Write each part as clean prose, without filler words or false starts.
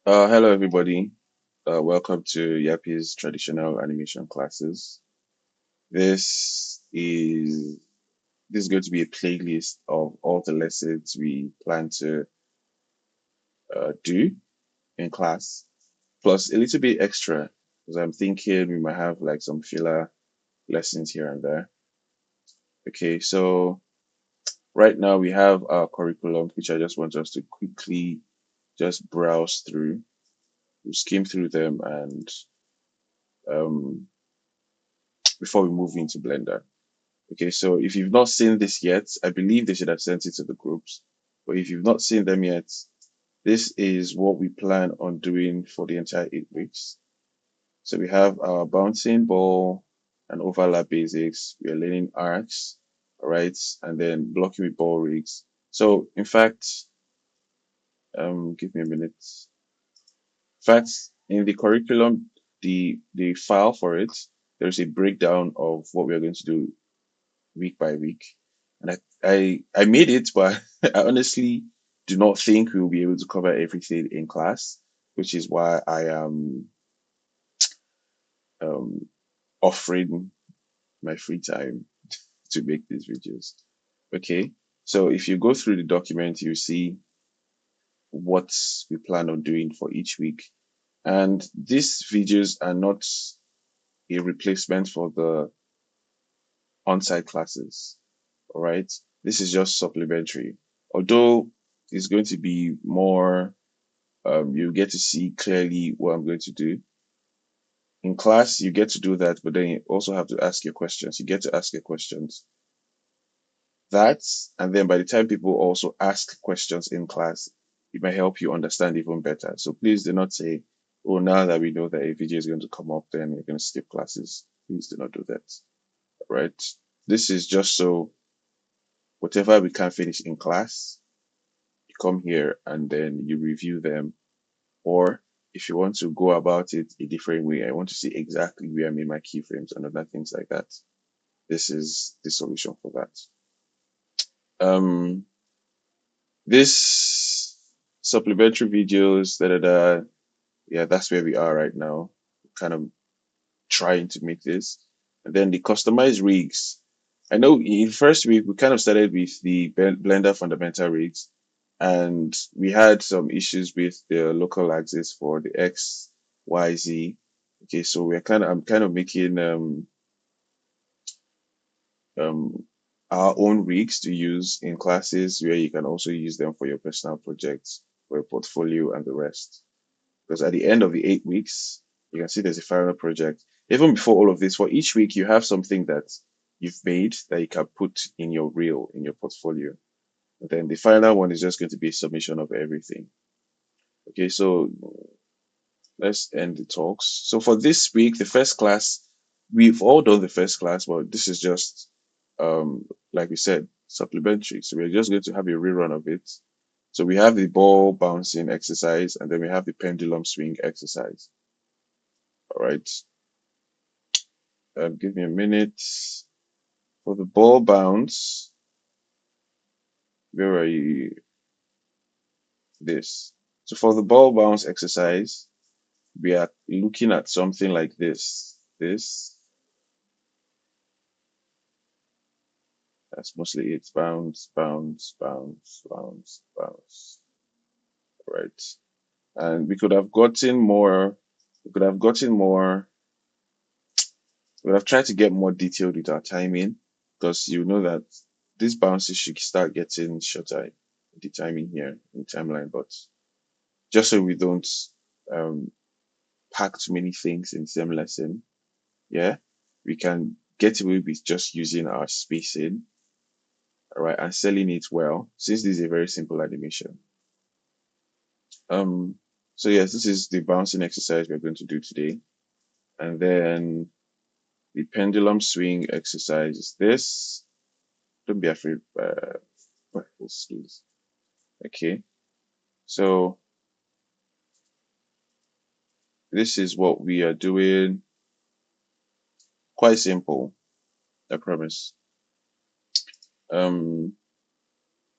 Hello everybody. Welcome to Yappy's traditional animation classes. This is this is going to be a playlist of all the lessons we plan to do in class, plus a little bit extra, because I'm thinking we might have like some filler lessons here and there. Okay, so right now we have our curriculum, which I just want us to quickly just browse through, skim through them, and um, before we move into Blender. Okay, so if you've not seen this yet, I believe they should have sent it to the groups. But if you've not seen them yet, this is what we plan on doing for the entire 8 weeks. So we have our bouncing ball and overlap basics. We are learning arcs, all right, and then blocking with ball rigs. So in fact, give me a minute. In fact, in the curriculum, the file for it, there's a breakdown of what we are going to do week by week. And I made it, but I honestly do not think we will be able to cover everything in class, which is why I am um, offering my free time to make these videos. Okay, so if you go through the document, you see what we plan on doing for each week. And these videos are not a replacement for the on-site classes. All right. This is just supplementary. Although it's going to be more, you get to see clearly what I'm going to do. In class, you get to do that, but then you also have to ask your questions. You get to ask your questions. That, and then by the time people also ask questions in class, it might help you understand even better. So please do not say, oh, now that we know that a video is going to come up, then we're going to skip classes. Please do not do that. Right? This is just so whatever we can finish in class, you come here and then you review them. Or if you want to go about it a different way, I want to see exactly where I made my keyframes and other things like that. This is the solution for that. Um, this supplementary videos, yeah, that's where we are right now. Kind of trying to make this. And then the customized rigs. I know in first week we kind of started with the Blender fundamental rigs, and we had some issues with the local axis for the X, Y, Z. Okay, so I'm kind of making um our own rigs to use in classes where you can also use them for your personal projects, for your portfolio and the rest. Because at the end of the 8 weeks, you can see there's a final project. Even before all of this, for each week, you have something that you've made that you can put in your reel, in your portfolio. And then the final one is just going to be a submission of everything. Okay, so let's end the talks. So for this week, the first class, we've all done the first class, but this is just, like we said, supplementary. So we're just going to have a rerun of it. So we have the ball bouncing exercise, and then we have the pendulum swing exercise. All right. Give me a minute. For the ball bounce, where are you? This. So for the ball bounce exercise, we are looking at something like this. That's mostly it. Bounce, bounce, bounce, bounce, bounce. Right. And we could have gotten more, we could have gotten more, we would have tried to get more detailed with our timing, because you know that these bounces should start getting shorter, the timing here in timeline, but just so we don't um, pack too many things in the same lesson, yeah, we can get away with just using our spacing, all right, and selling it well, since this is a very simple animation. Um, so yes, this is the bouncing exercise we're going to do today, and then the pendulum swing exercise is this. Don't be afraid, please. Okay, so this is what we are doing. Quite simple, I promise. And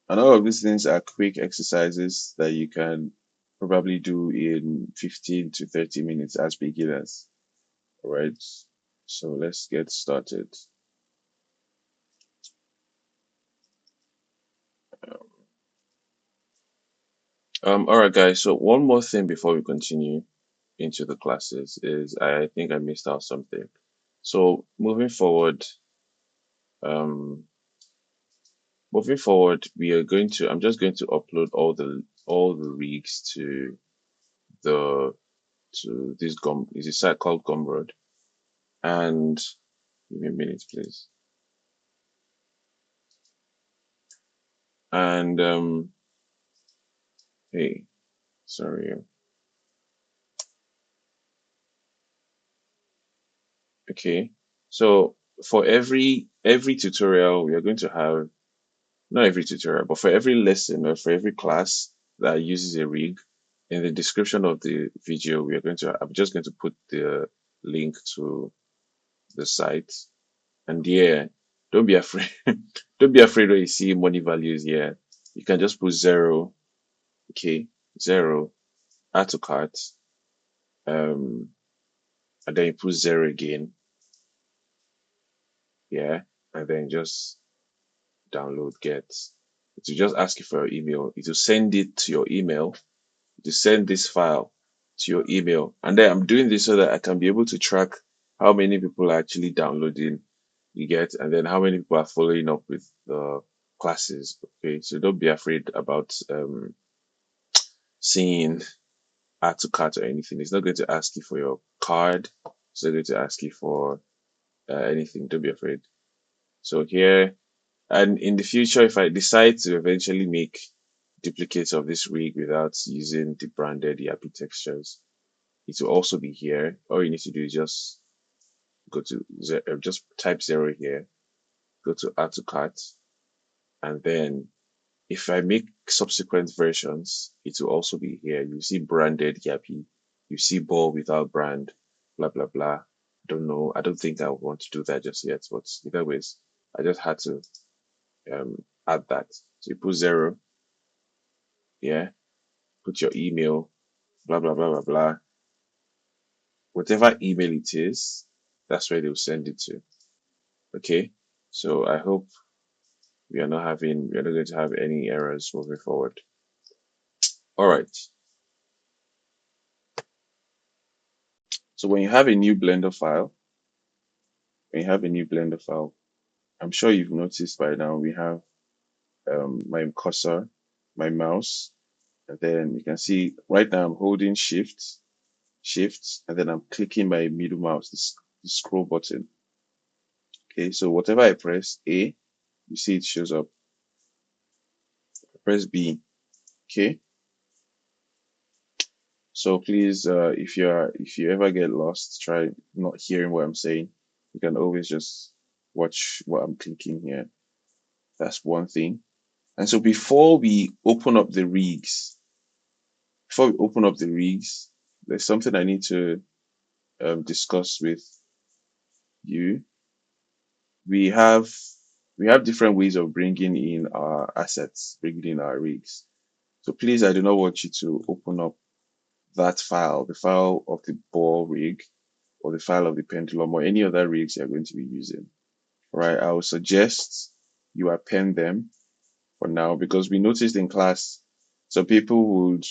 all of these things are quick exercises that you can probably do in 15 to 30 minutes as beginners. All right. So let's get started. All right, guys. So one more thing before we continue into the classes is I think I missed out something. So um, moving forward, I'm just going to upload all the rigs the to this is a site called Gumroad. And give me a minute, please. And hey, sorry. Okay. So for every tutorial, we are going to have not every tutorial, but for every lesson or for every class that uses a rig, in the description of the video, I'm just going to put the link to the site. And yeah, don't be afraid. Don't be afraid when you see money values here. You can just put zero, okay, zero, add to cart, um, and then you put zero again, yeah, and then just download get. It will just ask you for your email. It will send it to your email to send this file to your email. And then I'm doing this so that I can be able to track how many people are actually downloading you get, and then how many people are following up with the classes. Okay, so don't be afraid about seeing add to cart or anything. It's not going to ask you for your card. It's not going to ask you for anything. Don't be afraid. So here, and in the future, if I decide to eventually make duplicates of this rig without using the branded Yappy textures, it will also be here. All you need to do is just go to just type zero here, go to add to cart, and then if I make subsequent versions, it will also be here. You see branded Yappy, you see ball without brand, blah blah blah. Don't know. I don't think I want to do that just yet, but either ways, I just had to add that. So you put zero, yeah, put your email, blah blah blah blah blah. Whatever email it is, that's where they'll send it to. Okay. So I hope we are not going to have any errors moving forward. All right. So when you have a new Blender file, I'm sure you've noticed by now we have my cursor, my mouse, and then you can see right now I'm holding shift, and then I'm clicking my middle mouse, the scroll button. Okay, so whatever I press A, you see it shows up. I press B. Okay. So please, if you ever get lost, try not hearing what I'm saying. You can always just watch what I'm clicking here. That's one thing. And so before we open up the rigs, there's something I need to discuss with you. We have different ways of bringing in our assets, bringing in our rigs. So please, I do not want you to open up that file, the file of the ball rig, or the file of the pendulum, or any other rigs you're going to be using. All right, I would suggest you append them for now, because we noticed in class some people would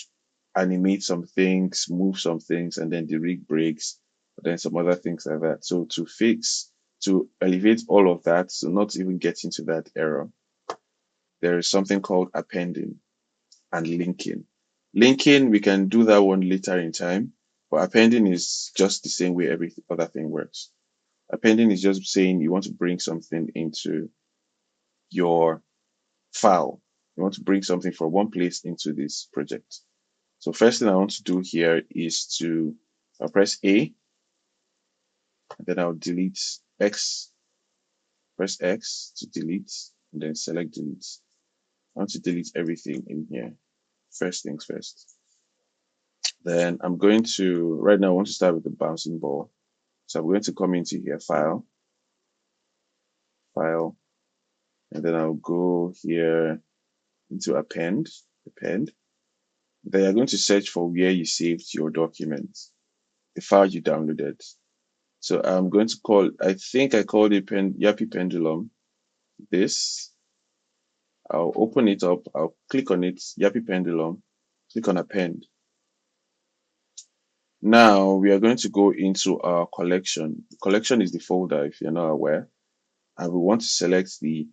animate some things, move some things, and then the rig breaks, but then some other things like that. So to elevate all of that, so not even get into that error, there is something called appending and linking. Linking, we can do that one later in time, but appending is just the same way every other thing works. Appending is just saying you want to bring something into your file. You want to bring something from one place into this project. So first thing I want to do here is I'll press A, and then I'll delete X, press X to delete, and then select delete. I want to delete everything in here. First things first. Then right now I want to start with the bouncing ball. So I'm going to come into here, file, and then I'll go here into append. Then you're going to search for where you saved your document, the file you downloaded. So I'm going to call, I think I called it Yappy Pendulum. This, I'll open it up, I'll click on it, Yappy Pendulum, click on Append. Now we are going to go into our collection. The collection is the folder if you're not aware. And we want to select the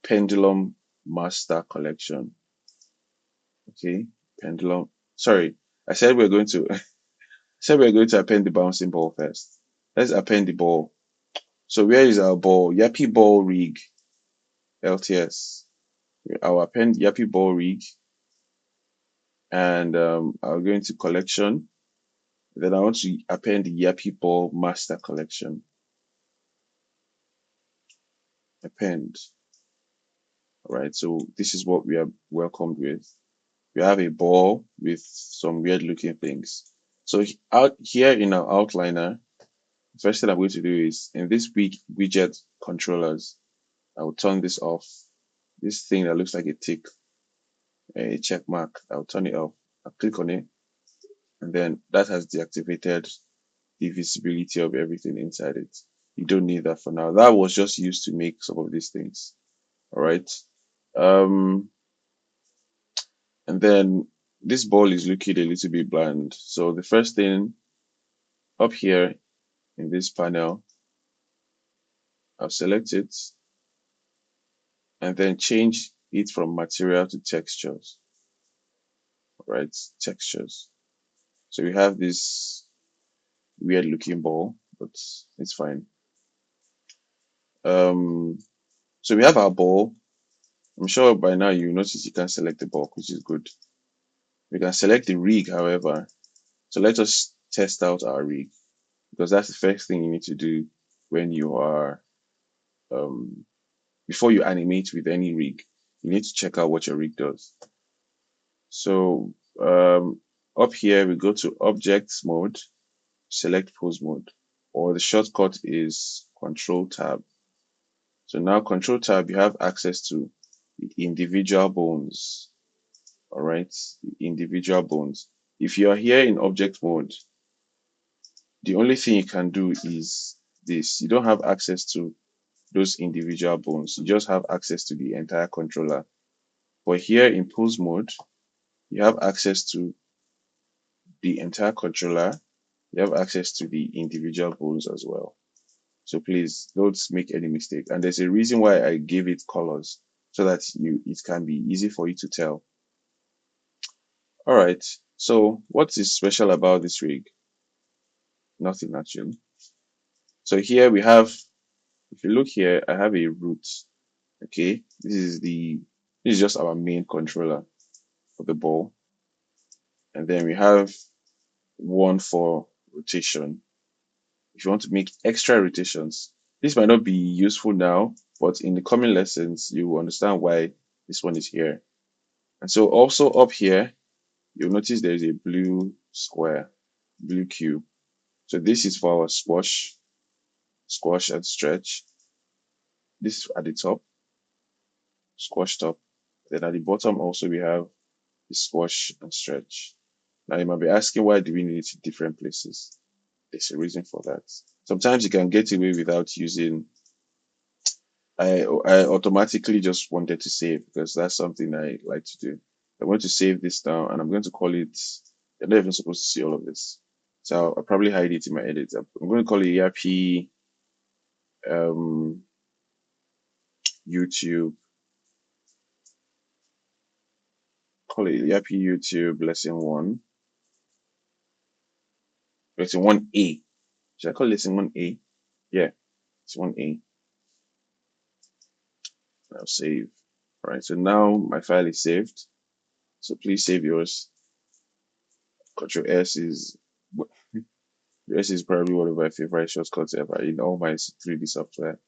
Pendulum Master Collection. Okay, Pendulum. Sorry, I said we're going to append the bouncing ball first. Let's append the ball. So where is our ball? Yappy Ball Rig, LTS. I'll append Yappy Ball Rig, and I'll go into collection. Then I want to append the Yappy Ball Master Collection. Append. All right, so this is what we are welcomed with. We have a ball with some weird looking things. So out here in our outliner, the first thing I'm going to do is in this widget controllers, I will turn this off. This thing that looks like a tick, a check mark, I'll turn it off. I'll click on it, and then that has deactivated the visibility of everything inside it. You don't need that for now. That was just used to make some of these things. All right. And then this ball is looking a little bit bland. So the first thing up here in this panel, I'll select it and then change it from material to textures. All right, textures. So we have this weird looking ball, but it's fine. So we have our ball. I'm sure by now you notice you can select the ball, which is good. We can select the rig, however. So let us test out our rig, because that's the first thing you need to do when you are before you animate with any rig. You need to check out what your rig does. So up here we go to Objects mode, select Pose mode, or the shortcut is Control Tab. So now Control Tab, you have access to the individual bones. All right, the individual bones. If you are here in Object mode, the only thing you can do is this. You don't have access to those individual bones. You just have access to the entire controller. But here in Pose mode, you have access to the entire controller. You have access to the individual bones as well. So please don't make any mistake. And there's a reason why I give it colors, so that it can be easy for you to tell. All right. So what is special about this rig? Nothing actually. So here we have, if you look here, I have a root. Okay, this is just our main controller for the ball, and then we have one for rotation. If you want to make extra rotations, this might not be useful now, but in the coming lessons you will understand why this one is here. And so also up here, you'll notice there is a blue square, blue cube. So this is for our squash and stretch. This is at the top, squash top. Then at the bottom also we have the squash and stretch. Now you might be asking, why do we need it in different places? There's a reason for that. Sometimes you can get away without using. I automatically just wanted to save, because that's something I like to do. I'm going to save this now, and I'm going to call it. You're not even supposed to see all of this, so I'll probably hide it in my edit. I'm going to call it Yappy YouTube. Call it Yappy YouTube lesson 1. Lesson 1A. Should I call it lesson 1A? Yeah, it's 1A. I'll save. All right, so now my file is saved. So please save yours. Control S is probably one of my favorite shortcuts ever in all my 3D software.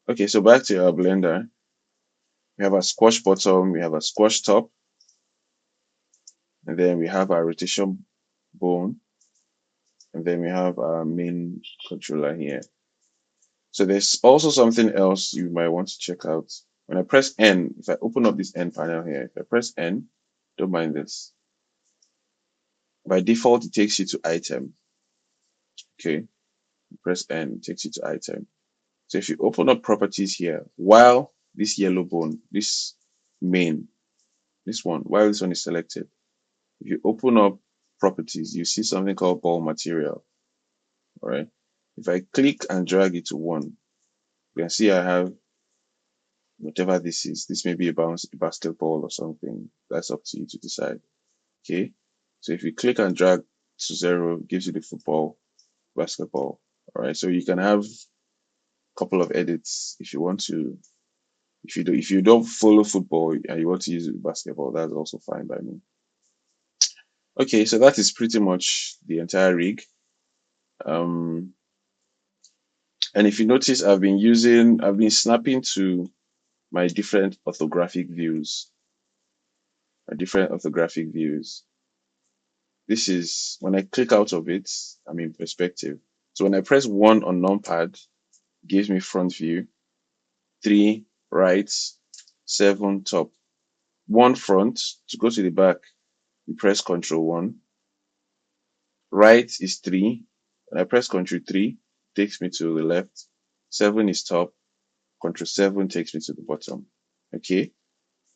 Okay, so back to our Blender. We have a squash bottom, we have a squash top, and then we have our rotation bone, and then we have our main controller here. So there's also something else you might want to check out. When I press N, if I open up this N panel here, if I press N, don't mind this. By default, it takes you to item. Okay, press N, it takes you to item. So if you open up properties here, while this yellow bone, this main, this one, while this one is selected, if you open up properties, you see something called ball material. All right. If I click and drag it to 1, you can see I have whatever this is. This may be a basketball or something. That's up to you to decide. Okay. So if you click and drag to 0, it gives you the football, basketball. All right. So you can have a couple of edits if you want to. If you don't follow football and you want to use basketball, that's also fine by me. Okay, so that is pretty much the entire rig. And if you notice, I've been snapping to my different orthographic views. This is when I click out of it, I'm in perspective. So when I press 1 on numpad, it gives me front view, 3 right, 7 top, 1 front. To go to the back, you press Ctrl 1. Right is 3. When I press Ctrl 3, it takes me to the left. 7 is top. Ctrl 7 takes me to the bottom. Okay.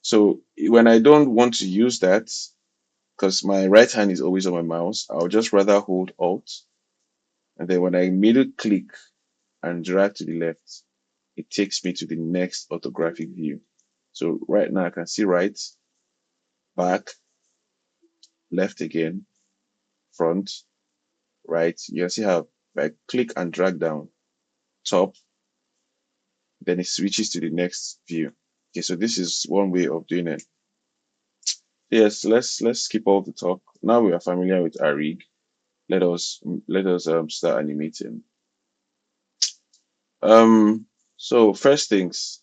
So when I don't want to use that, because my right hand is always on my mouse, I'll just rather hold Alt. And then when I middle click and drag to the left, it takes me to the next orthographic view. So right now I can see right, back, left again, front, right. You can see how if I click and drag down, top, then it switches to the next view. Okay, so this is one way of doing it. Yes, let's skip all the talk. Now we are familiar with our rig. Let us start animating. So first things,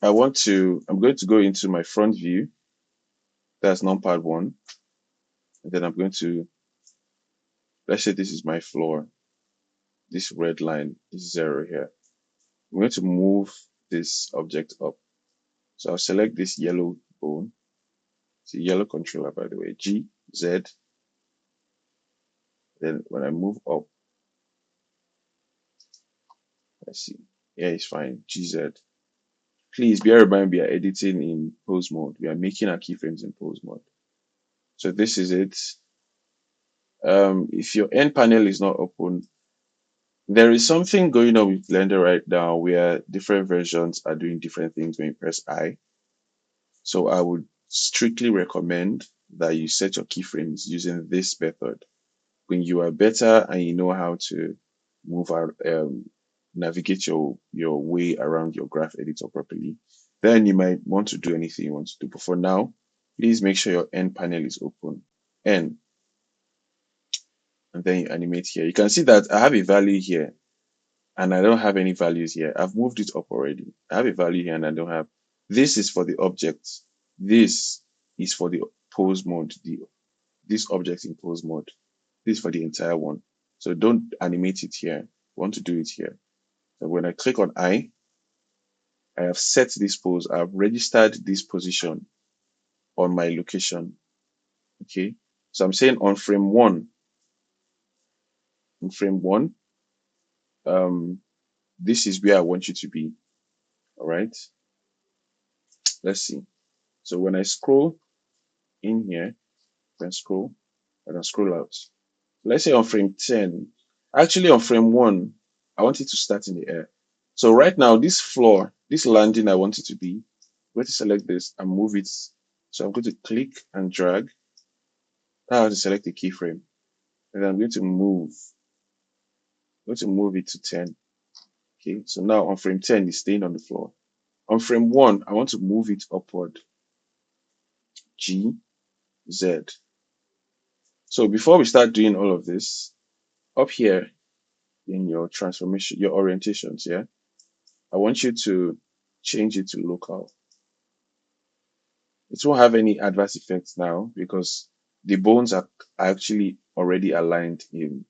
I'm going to go into my front view. That's numpad 1. And then I'm going to, let's say this is my floor. This red line is 0 here. I'm going to move this object up. So I'll select this yellow bone. It's a yellow controller, by the way. G, Z. Then when I move up, let's see. Yeah, it's fine. GZ. Please bear in mind we are editing in pose mode. We are making our keyframes in pose mode. So this is it. If your end panel is not open, there is something going on with Blender right now where different versions are doing different things when you press I. So I would strictly recommend that you set your keyframes using this method. When you are better and you know how to move out, navigate your way around your graph editor properly, then you might want to do anything you want to do. But for now, please make sure your end panel is open. N. And then you animate here. You can see that I have a value here and I don't have any values here. I've moved it up already. I have a value here and I don't have. This is for the object. This is for the pose mode. This object in pose mode. This is for the entire one. So don't animate it here. I want to do it here. So when I click on I have set this pose. I've registered this position on my location. Okay. So I'm saying on frame 1. In frame 1, this is where I want you to be. All right. Let's see. So when I scroll in here, I can scroll out. Let's say on frame 10, actually on frame 1, I want it to start in the air. So right now, this floor, this landing I want it to be, I'm going to select this and move it. So I'm going to click and drag. Now I have to select a keyframe. And I'm going to move it to 10. Okay, so now on frame 10, it's staying on the floor. On frame 1, I want to move it upward. G, Z. So before we start doing all of this, up here in your transformation, your orientations, yeah, I want you to change it to local. It won't have any adverse effects now because the bones are actually already aligned in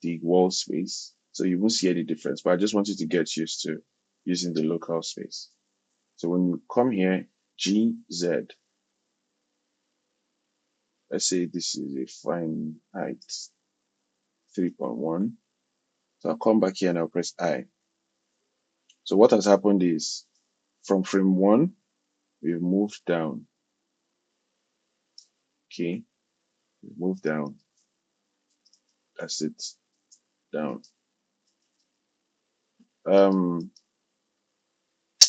the wall space. So you won't see any difference, but I just want you to get used to using the local space. So when you come here, G, Z, let's say this is a fine height 3.1. So I'll come back here and I'll press I. So what has happened is from frame 1, we've moved down. Okay, we've moved down. That's it. Down.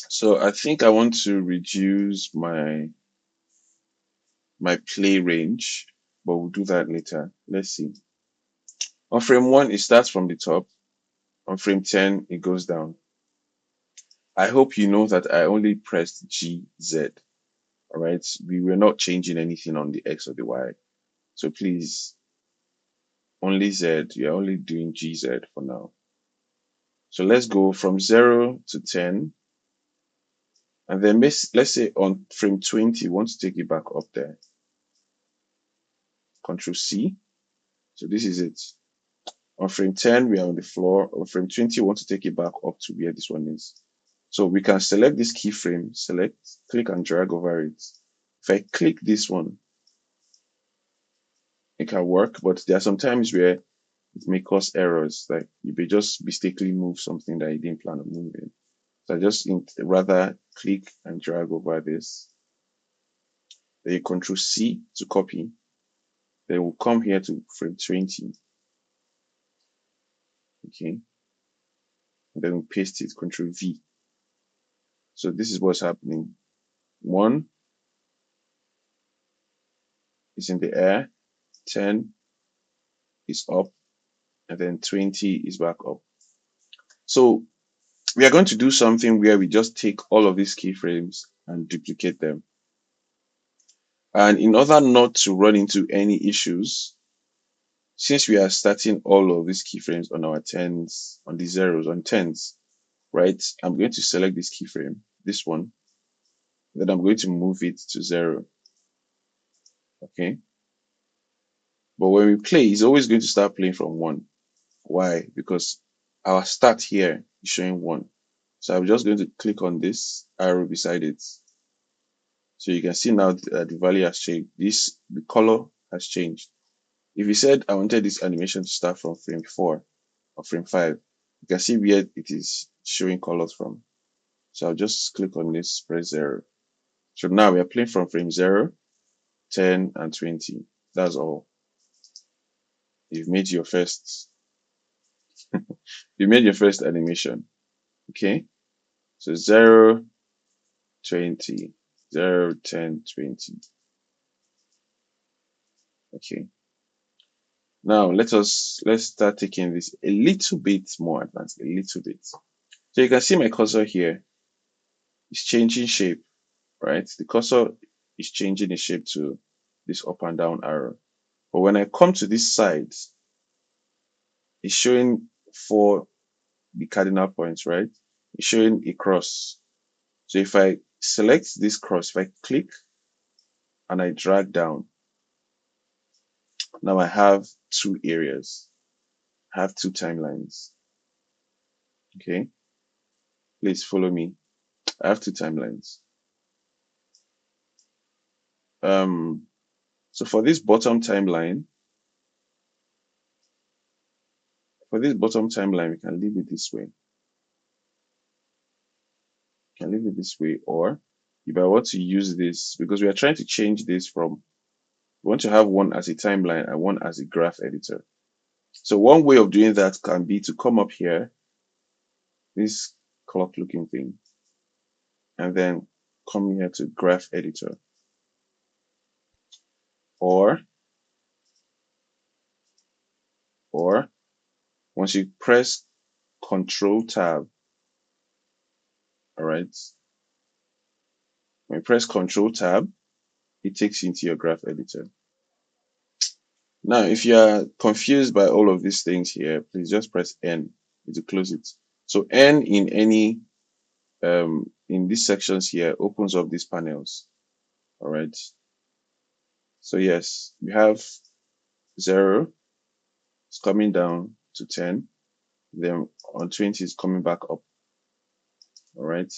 So I think I want to reduce my play range, but we'll do that later. Let's see. On frame 1, it starts from the top. On frame 10, it goes down. I hope you know that I only pressed GZ. All right. We were not changing anything on the X or the Y. So please, only Z. You're only doing GZ for now. So let's go from 0 to 10. And then let's say on frame 20, we want to take it back up there. Control C. So this is it. On frame 10, we are on the floor. On frame 20, we want to take it back up to where this one is. So we can select this keyframe, select, click and drag over it. If I click this one, it can work, but there are some times where it may cause errors, like you may just mistakenly move something that you didn't plan on moving. So I just rather click and drag over this. Then you Control C to copy. Then we'll come here to frame 20. Okay. And then we'll paste it, Control V. So this is what's happening. 1 is in the air, 10 is up, and then 20 is back up. So we are going to do something where we just take all of these keyframes and duplicate them. And in order not to run into any issues, since we are starting all of these keyframes on our 10s, on the zeros, on 10s, right? I'm going to select this keyframe, this one. Then I'm going to move it to 0. Okay. But when we play, it's always going to start playing from 1. Why? Because our start here is showing 1. So I'm just going to click on this arrow beside it. So you can see now the value has changed. The color has changed. If you said I wanted this animation to start from frame 4 or frame 5, you can see where it is showing colors from. So I'll just click on this, press 0. So now we are playing from frame 0, 10, and 20. That's all. You've made your first animation. Okay. So 0, 20, 0, 10, 20. Okay. Now let's start taking this a little bit more advanced, a little bit. So you can see my cursor here is changing shape, right? The cursor is changing the shape to this up and down arrow. But when I come to this side, it's showing for the cardinal points, right? It's showing a cross. So if I select this cross, if I click and I drag down, now I have 2 areas. I have 2 timelines. Okay. Please follow me. I have 2 timelines. So for this bottom timeline, we can leave it this way. Or if I want to use this, because we are trying to change this from, we want to have one as a timeline and one as a graph editor. So one way of doing that can be to come up here, this clock looking thing, and then come here to graph editor. Or once you press Control Tab, all right, when you press Control Tab, it takes you into your graph editor. Now, if you are confused by all of these things here, please just press N to close it. So N in any in these sections here opens up these panels. All right. So yes, we have 0, it's coming down to 10. Then on 20 is coming back up. All right.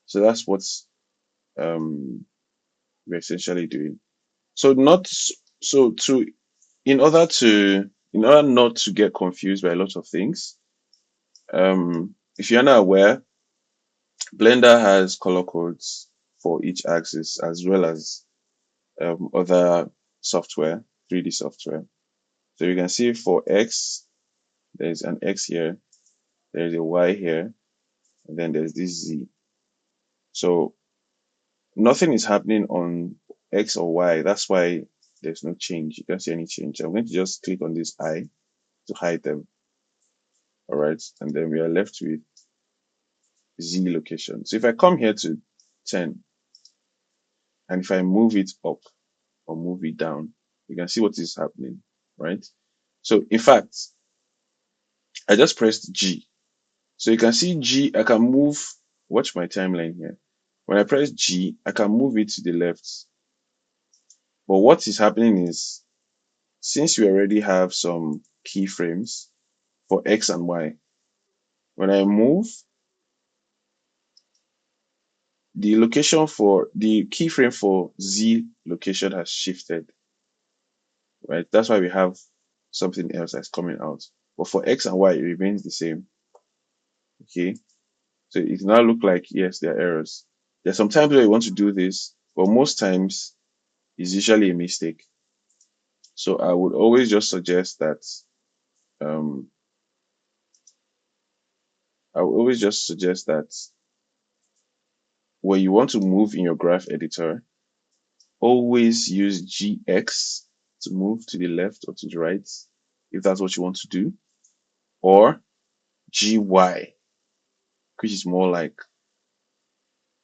So that's what we're essentially doing. So not So in order not to get confused by a lot of things, if you're not aware, Blender has color codes for each axis as well as other software, 3D software. So you can see for X, there's an X here, there's a Y here, and then there's this Z. So nothing is happening on X or Y. That's why there's no change. You can't see any change. I'm going to just click on this I to hide them. All right. And then we are left with Z location. So if I come here to 10, and if I move it up or move it down, you can see what is happening, right? So in fact, I just pressed G. So you can see G, I can move, watch my timeline here. When I press G, I can move it to the left. But what is happening is, since we already have some keyframes for X and Y, when I move, the location for the keyframe for Z location has shifted, right? That's why we have something else that's coming out. But for X and Y, it remains the same. Okay. So it now look like, yes, there are errors. There's some times where you want to do this, but most times it's usually a mistake. So I would always just suggest that um, when you want to move in your graph editor, always use GX to move to the left or to the right, if that's what you want to do, or GY, which is more like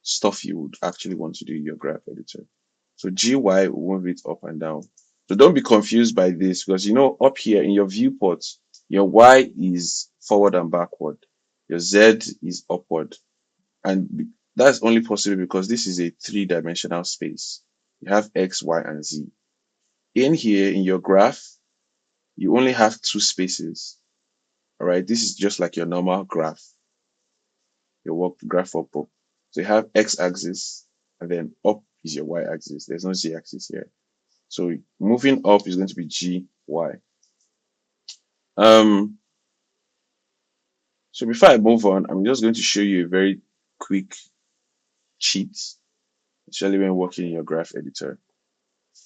stuff you would actually want to do in your graph editor. So GY will move it up and down. So don't be confused by this, because up here in your viewport, your Y is forward and backward, your Z is upward. And that's only possible because this is a three-dimensional space. You have X, Y, and Z. In here, in your graph, you only have two spaces. All right, this is just like your normal graph, your work graph up. So you have X axis, and then up is your Y axis. There's no Z axis here. So moving up is going to be G, Y. So before I move on, I'm just going to show you a very quick cheat, especially when working in your graph editor,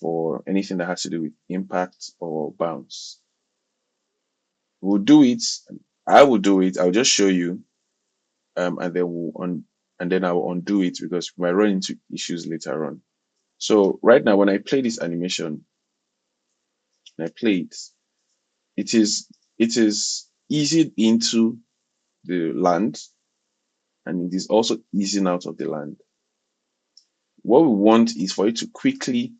for anything that has to do with impact or bounce. We'll do it. I will do it. I'll just show you, and then I will undo it because we might run into issues later on. So right now, when I play this animation, and I play it, it is easing into the land, and it is also easing out of the land. What we want is for it to quickly,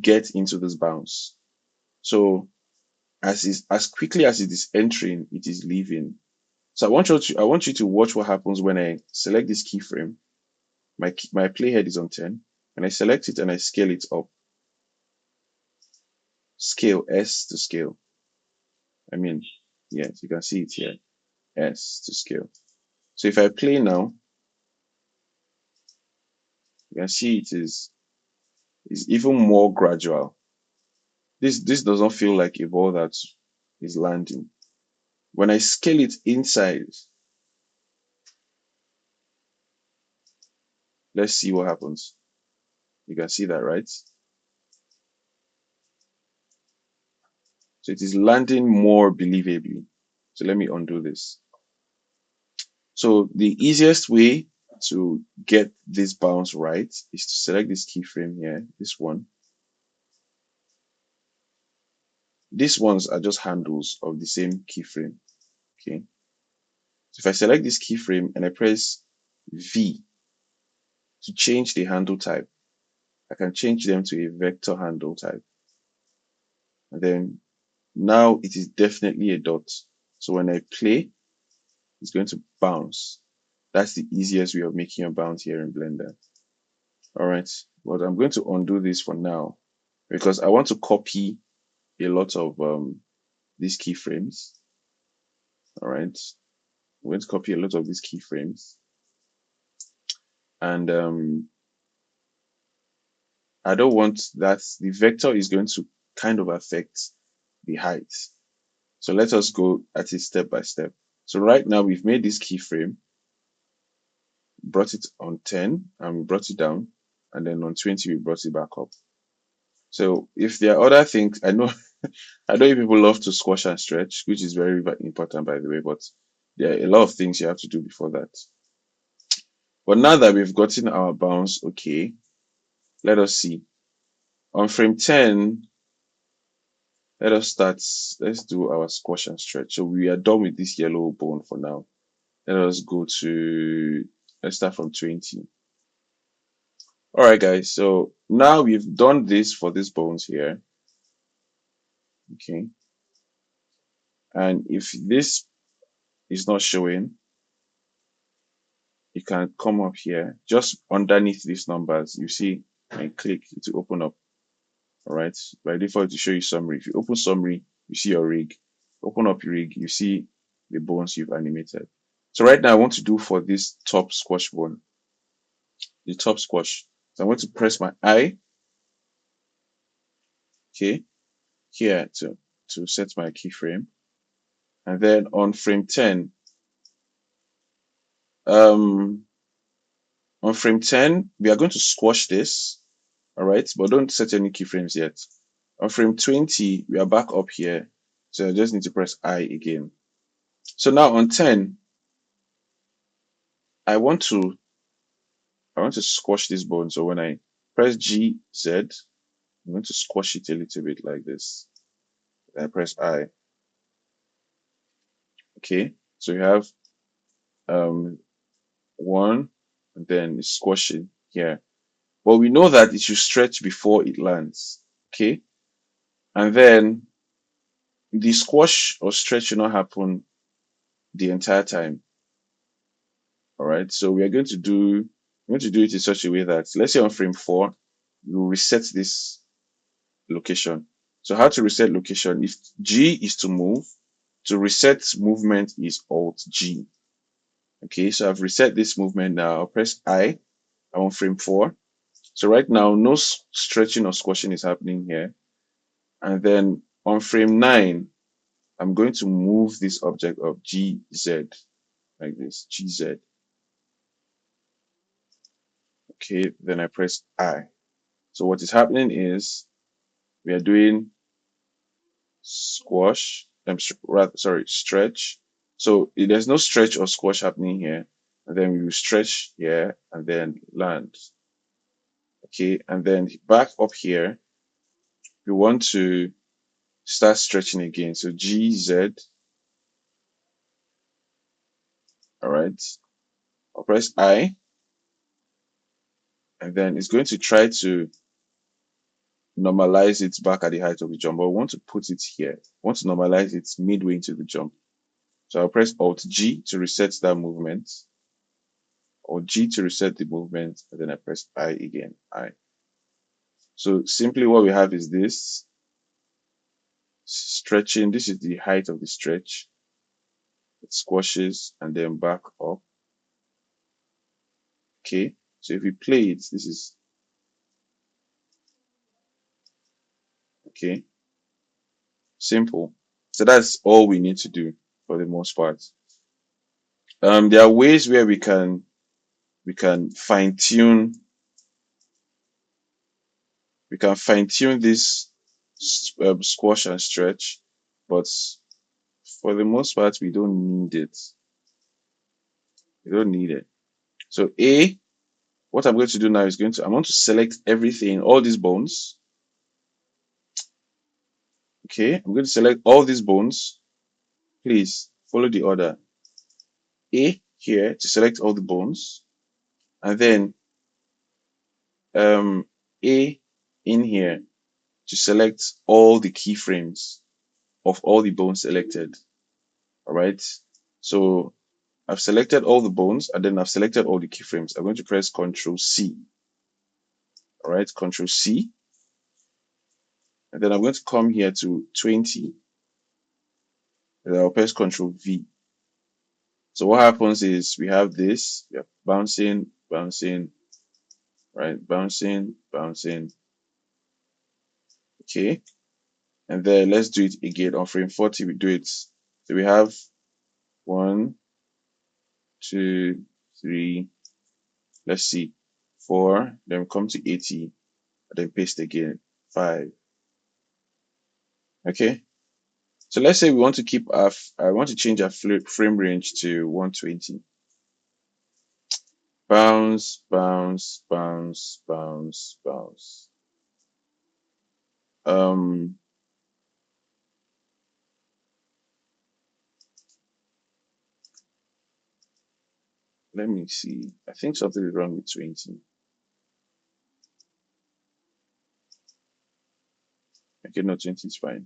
get into this bounce. So as quickly as it is entering, it is leaving. So I want you to watch what happens when I select this keyframe. My playhead is on 10, and I select it and I scale it up. Scale, S to scale. I mean, yes, you can see it here. S to scale. So if I play now, you can see it is even more gradual. This does not feel like a ball that is landing. When I scale it inside, let's see what happens. You can see that, right? So it is landing more believably. So let me undo this. So the easiest way to get this bounce right is to select this keyframe here, this one. These ones are just handles of the same keyframe. Okay. So if I select this keyframe and I press V to change the handle type, I can change them to a vector handle type. And then now it is definitely a dot. So when I play, it's going to bounce. That's the easiest way of making a bounce here in Blender. All right, but I'm going to undo this for now because I want to copy a lot of these keyframes. All right, I'm going to copy a lot of these keyframes, and I don't want that. The vector is going to kind of affect the height. So let us go at it step by step. So right now we've made this keyframe, brought it on 10 and we brought it down, and then on 20 we brought it back up. So if there are other things, I know I know people love to squash and stretch, which is very, very important by the way, but there are a lot of things you have to do before that. But now that we've gotten our bounce, okay, let us see. On frame 10, let us start, let's do our squash and stretch. So we are done with this yellow bone for now. Let us go to, let's start from 20. All right, guys. So now we've done this for these bones here. Okay. And if this is not showing, you can come up here, just underneath these numbers, you see, and click to open up. All right. By default, to show you summary. If you open summary, you see your rig. Open up your rig, you see the bones you've animated. So right now, I want to do for this top squash bone, the top squash. So I'm going to press my I, okay, here to set my keyframe. And then on frame 10, on frame 10, we are going to squash this, all right, but don't set any keyframes yet. On frame 20, we are back up here, so I just need to press I again. So now on 10, I want to squash this bone. So when I press G, Z, I'm going to squash it a little bit like this. Then I press I. Okay, so you have 1, and then it's squashing here. But we know that it should stretch before it lands. Okay, and then the squash or stretch should not happen the entire time. All right, so we are going to do it in such a way that, let's say on frame 4, you reset this location. So how to reset location? If G is to move, to reset movement is Alt G. Okay, so I've reset this movement now. I'll press I. I'm on frame 4. So right now, no stretching or squashing is happening here. And then on frame 9, I'm going to move this object of GZ like this, GZ. Okay, then I press I. So what is happening is we are doing squash, stretch. So there's no stretch or squash happening here. And then we will stretch here and then land. Okay, and then back up here, we want to start stretching again. So GZ. All right. I'll press I. And then it's going to try to normalize it back at the height of the jump, but we want to put it here. We want to normalize it midway into the jump. So I'll press Alt G to reset that movement, or G to reset the movement, and then I press I again, I. So simply what we have is this stretching. This is the height of the stretch. It squashes and then back up. Okay. So if we play it, this is okay. Simple. So that's all we need to do for the most part. There are ways where we can fine tune this squash and stretch, but for the most part we don't need it. So what I'm going to do now is I want to select everything, all these bones. Okay, I'm going to select all these bones. Please follow the order. A here to select all the bones, and then A in here to select all the keyframes of all the bones selected. All right. So I've selected all the bones and then I've selected all the keyframes. I'm going to press Ctrl C. All right, Ctrl C. And then I'm going to come here to 20. And I'll press Ctrl V. So what happens is we have this, bouncing, right? Bouncing. Okay. And then let's do it again. On frame 40, we do it. So we have 1, 2, 3, let's see, 4, then come to 80, and then paste again, 5. Okay. So let's say we want to keep I want to change our frame range to 120. Bounce, bounce, bounce, bounce, bounce. Let me see. I think something is wrong with 20. Okay, no, 20 is fine.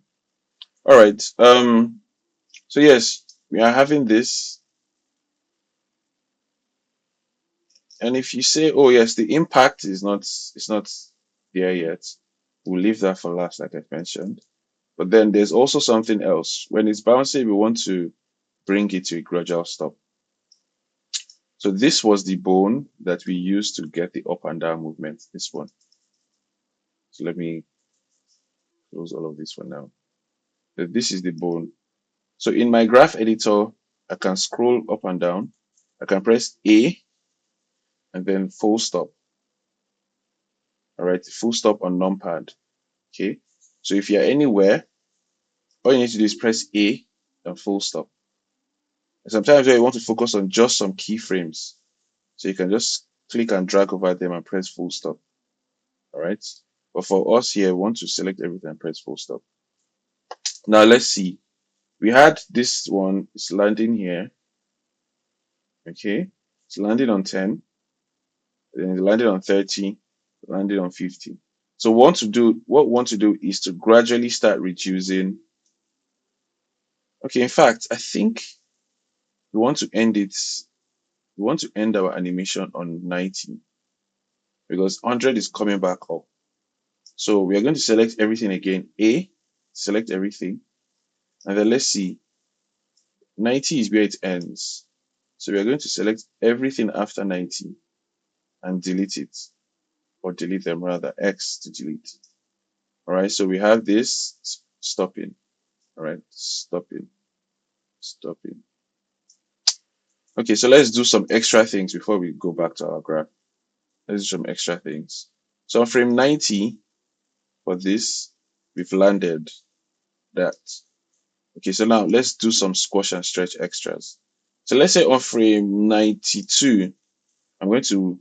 All right. So yes, we are having this. And if you say, oh yes, the impact is not there yet, we'll leave that for last, like I mentioned. But then there's also something else. When it's bouncing, we want to bring it to a gradual stop. So this was the bone that we used to get the up and down movement, this one. So let me close all of this for now. This is the bone. So in my graph editor, I can scroll up and down. I can press A and then full stop. All right, full stop on numpad. Okay. So if you're anywhere, all you need to do is press A and full stop. And sometimes you want to focus on just some keyframes. So you can just click and drag over them and press full stop. All right. But for us here, we want to select everything and press full stop. Now let's see. We had this one, it's landing here. Okay. It's landing on 10. Then it's landing on 30, landing on 50. So what we want to do is to gradually start reducing. Okay, in fact, I think we want to end it. We want to end our animation on 90 because 100 is coming back up. So we are going to select everything again. A, select everything. And then let's see. 90 is where it ends. So we are going to select everything after 90 and delete it. Or delete them rather. X to delete. All right. So we have this stopping. All right. Stopping. Stopping. Okay. So let's do some extra things before we go back to our graph. Let's do some extra things. So on frame 90 for this, we've landed that. Okay, so now let's do some squash and stretch extras. So let's say on frame 92, I'm going to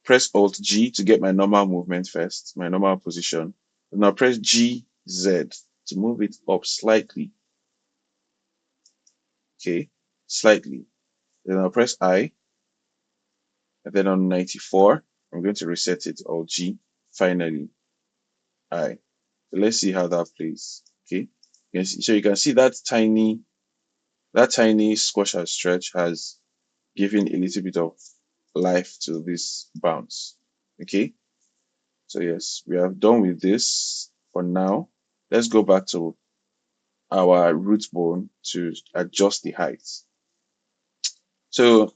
press Alt G to get my normal movement first, my normal position. And I'll press G Z to move it up slightly. Okay, slightly. Then I'll press I. And then on 94, I'm going to reset it, Alt G. Finally, I. So let's see how that plays. Okay, so you can see that tiny squash and stretch has given a little bit of life to this bounce. Okay, so yes, we are done with this for now. Let's go back to our root bone to adjust the height. So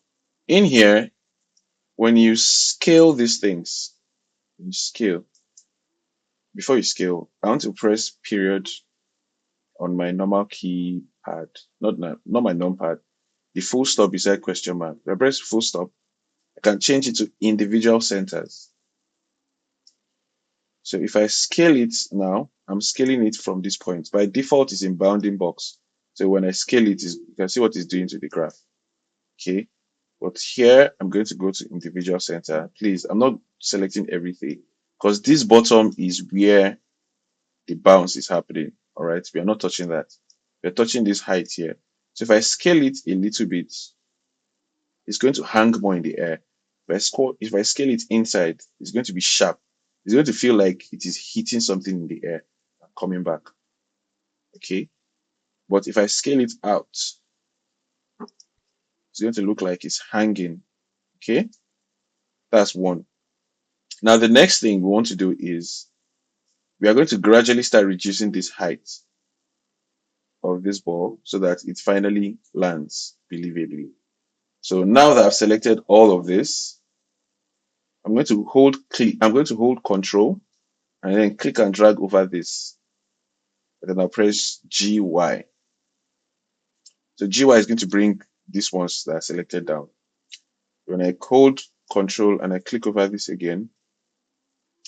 in here, when you scale these things, you scale. Before you scale, I want to press period on my normal keypad, not my numpad. The full stop beside question mark. If I press full stop, I can change it to individual centers. So if I scale it now, I'm scaling it from this point. By default, it's in bounding box. So when I scale it, you can see what it's doing to the graph. Okay. But here, I'm going to go to individual center. Please, I'm not selecting everything because this bottom is where the bounce is happening. All right. We are not touching that. We're touching this height here. So if I scale it a little bit, it's going to hang more in the air. If I scale it inside, it's going to be sharp. It's going to feel like it is hitting something in the air and coming back. Okay. But if I scale it out, it's going to look like it's hanging. Okay. That's one. Now, the next thing we want to do is we are going to gradually start reducing this height of this ball so that it finally lands believably. So now that I've selected all of this, I'm going to hold Control and then click and drag over this. And then I'll press GY. So GY is going to bring these ones that are selected down. When I hold Control and I click over this again,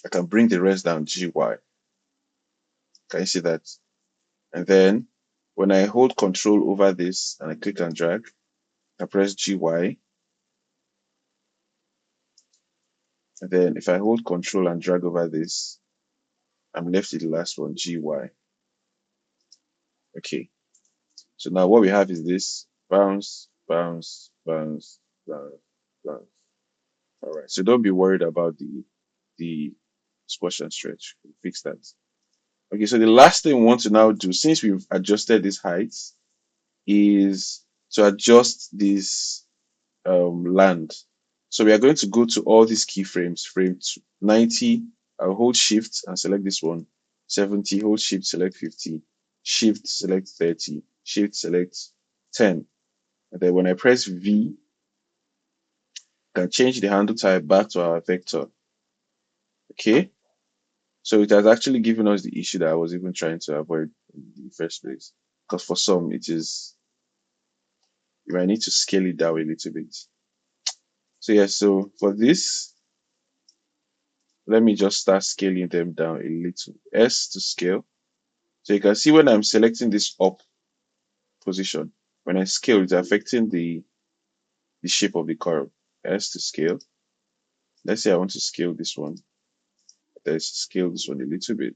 I can bring the rest down, GY. Can you see that? And then when I hold Control over this and I click and drag, I press GY. And then if I hold Control and drag over this, I'm left with the last one, GY. Okay. So now what we have is this bounce, bounce, bounce, bounce, bounce. All right. So don't be worried about the squash and stretch. We'll fix that. Okay. So the last thing we want to now do, since we've adjusted these heights, is to adjust this land. So we are going to go to all these keyframes, frame 90, I'll hold shift and select this one, 70, hold shift, select 50, shift, select 30, shift, select 10. And then when I press V, I can change the handle type back to our vector. Okay. So it has actually given us the issue that I was even trying to avoid in the first place. Because for some, it is, you might need to scale it down a little bit. So yeah, so for this, let me just start scaling them down a little. S to scale. So you can see when I'm selecting this up position, when I scale, it's affecting the shape of the curve. S to scale. Let's say I want to scale this one. Let's scale this one a little bit.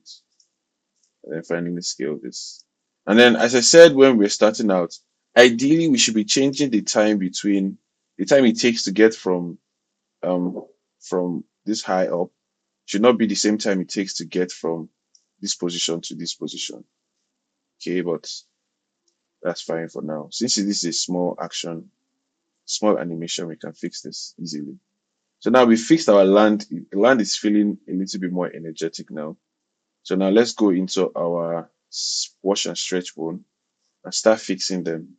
And then finally scale this. And then, as I said when we're starting out, ideally we should be changing the time between the time it takes to get from this high up should not be the same time it takes to get from this position to this position. Okay, but that's fine for now. Since this is a small action, small animation, we can fix this easily. So now we fixed our land. The land is feeling a little bit more energetic now. So now let's go into our wash and stretch bone and start fixing them.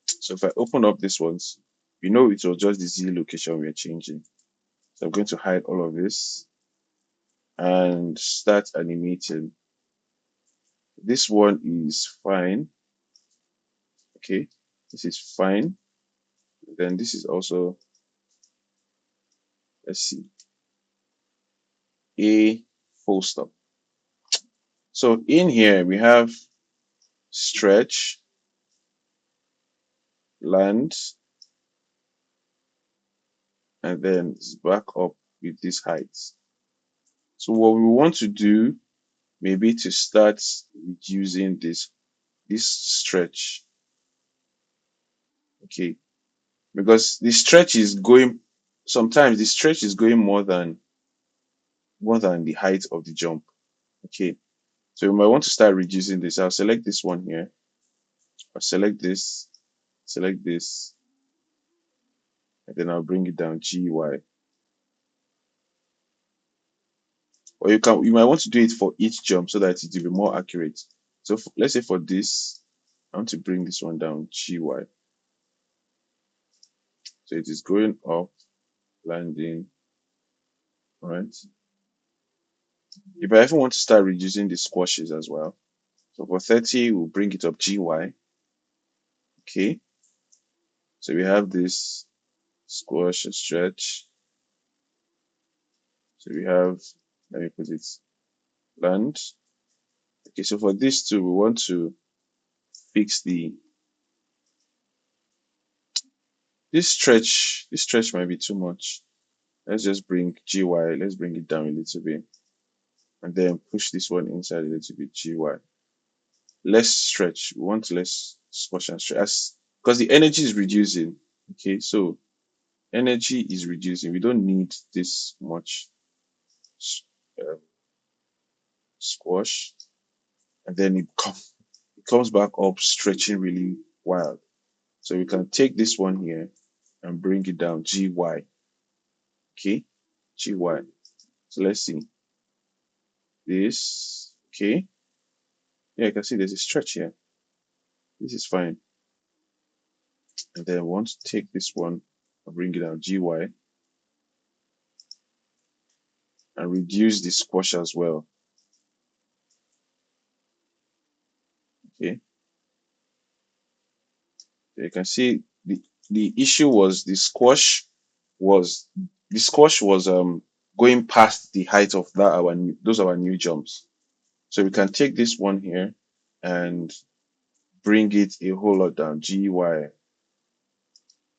So if I open up this ones, you know it was just the Z location we're changing. So I'm going to hide all of this and start animating. This one is fine. Okay, this is fine. Then this is also, let's see, a full stop. So in here we have stretch, land, and then it's back up with these heights. So what we want to do maybe to start reducing this stretch. Okay, because the stretch is going, sometimes the stretch is going more than the height of the jump. Okay, so we might want to start reducing this. I'll select this one here. I'll select this, and then I'll bring it down GY. Or you might want to do it for each jump so that it will be more accurate. So let's say for this, I want to bring this one down GY. So it is going up, landing. All right. If I ever want to start reducing the squashes as well, so for 30, we'll bring it up GY. Okay. So we have this squash and stretch. So we have, let me put it, land. Okay, so for this too, we want to fix this stretch. This stretch might be too much. Let's just bring GY, let's bring it down a little bit. And then push this one inside a little bit, GY. Less stretch. We want less squash and stretch. Because the energy is reducing. Okay, so energy is reducing. We don't need this much squash. And then it comes back up stretching really wild. So we can take this one here and bring it down, GY. Okay, GY. So let's see. This, okay. Yeah, you can see there's a stretch here. This is fine. And then I want to take this one and bring it down, GY. and reduce the squash as well. Okay, you can see the issue was was the squash was going past the height of that those are our new jumps. So we can take this one here and bring it a whole lot down. GY.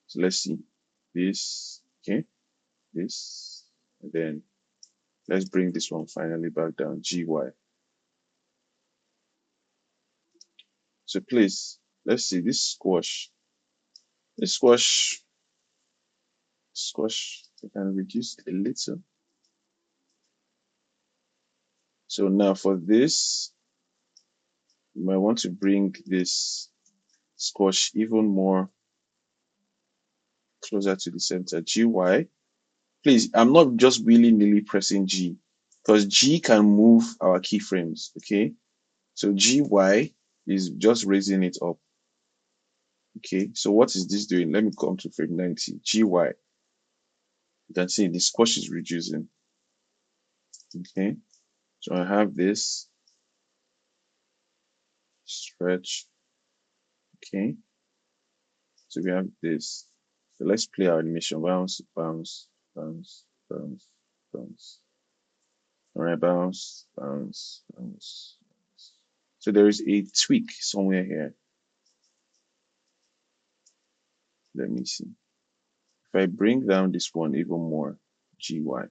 So let's see this. Okay, this, and then let's bring this one finally back down. GY. So please, let's see this squash. This squash. We can reduce it a little. So now for this, you might want to bring this squash even more closer to the center. GY. Please, I'm not just willy-nilly pressing G, because G can move our keyframes. Okay, so GY is just raising it up. Okay, so what is this doing? Let me come to frame 90. GY. You can see the squash is reducing. Okay, so I have this stretch. Okay, so we have this. So let's play our animation. Bounce, bounce, bounce, bounce, bounce. All right, bounce, bounce, bounce. So there is a tweak somewhere here. Let me see. If I bring down this one even more, GY.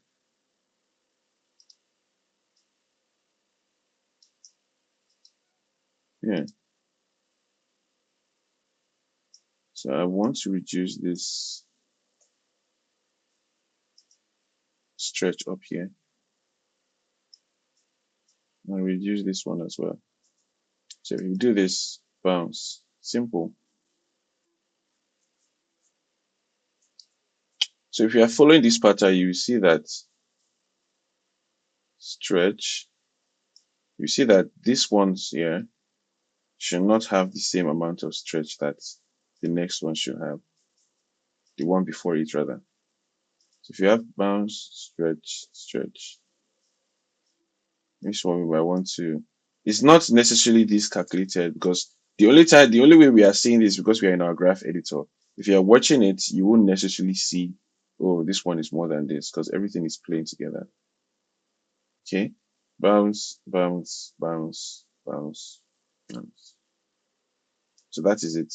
Yeah. So I want to reduce this stretch up here. And reduce this one as well. So if you do this, bounce, simple. So if you are following this pattern, you see that stretch. You see that these ones here should not have the same amount of stretch that the next one should have. The one before it, rather. So if you have bounce, stretch, stretch, this one we might want to. It's not necessarily this calculated, because the only way we are seeing this is because we are in our graph editor. If you are watching it, you won't necessarily see, oh, this one is more than this, because everything is playing together. Okay, bounce, bounce, bounce, bounce, bounce. So that is it.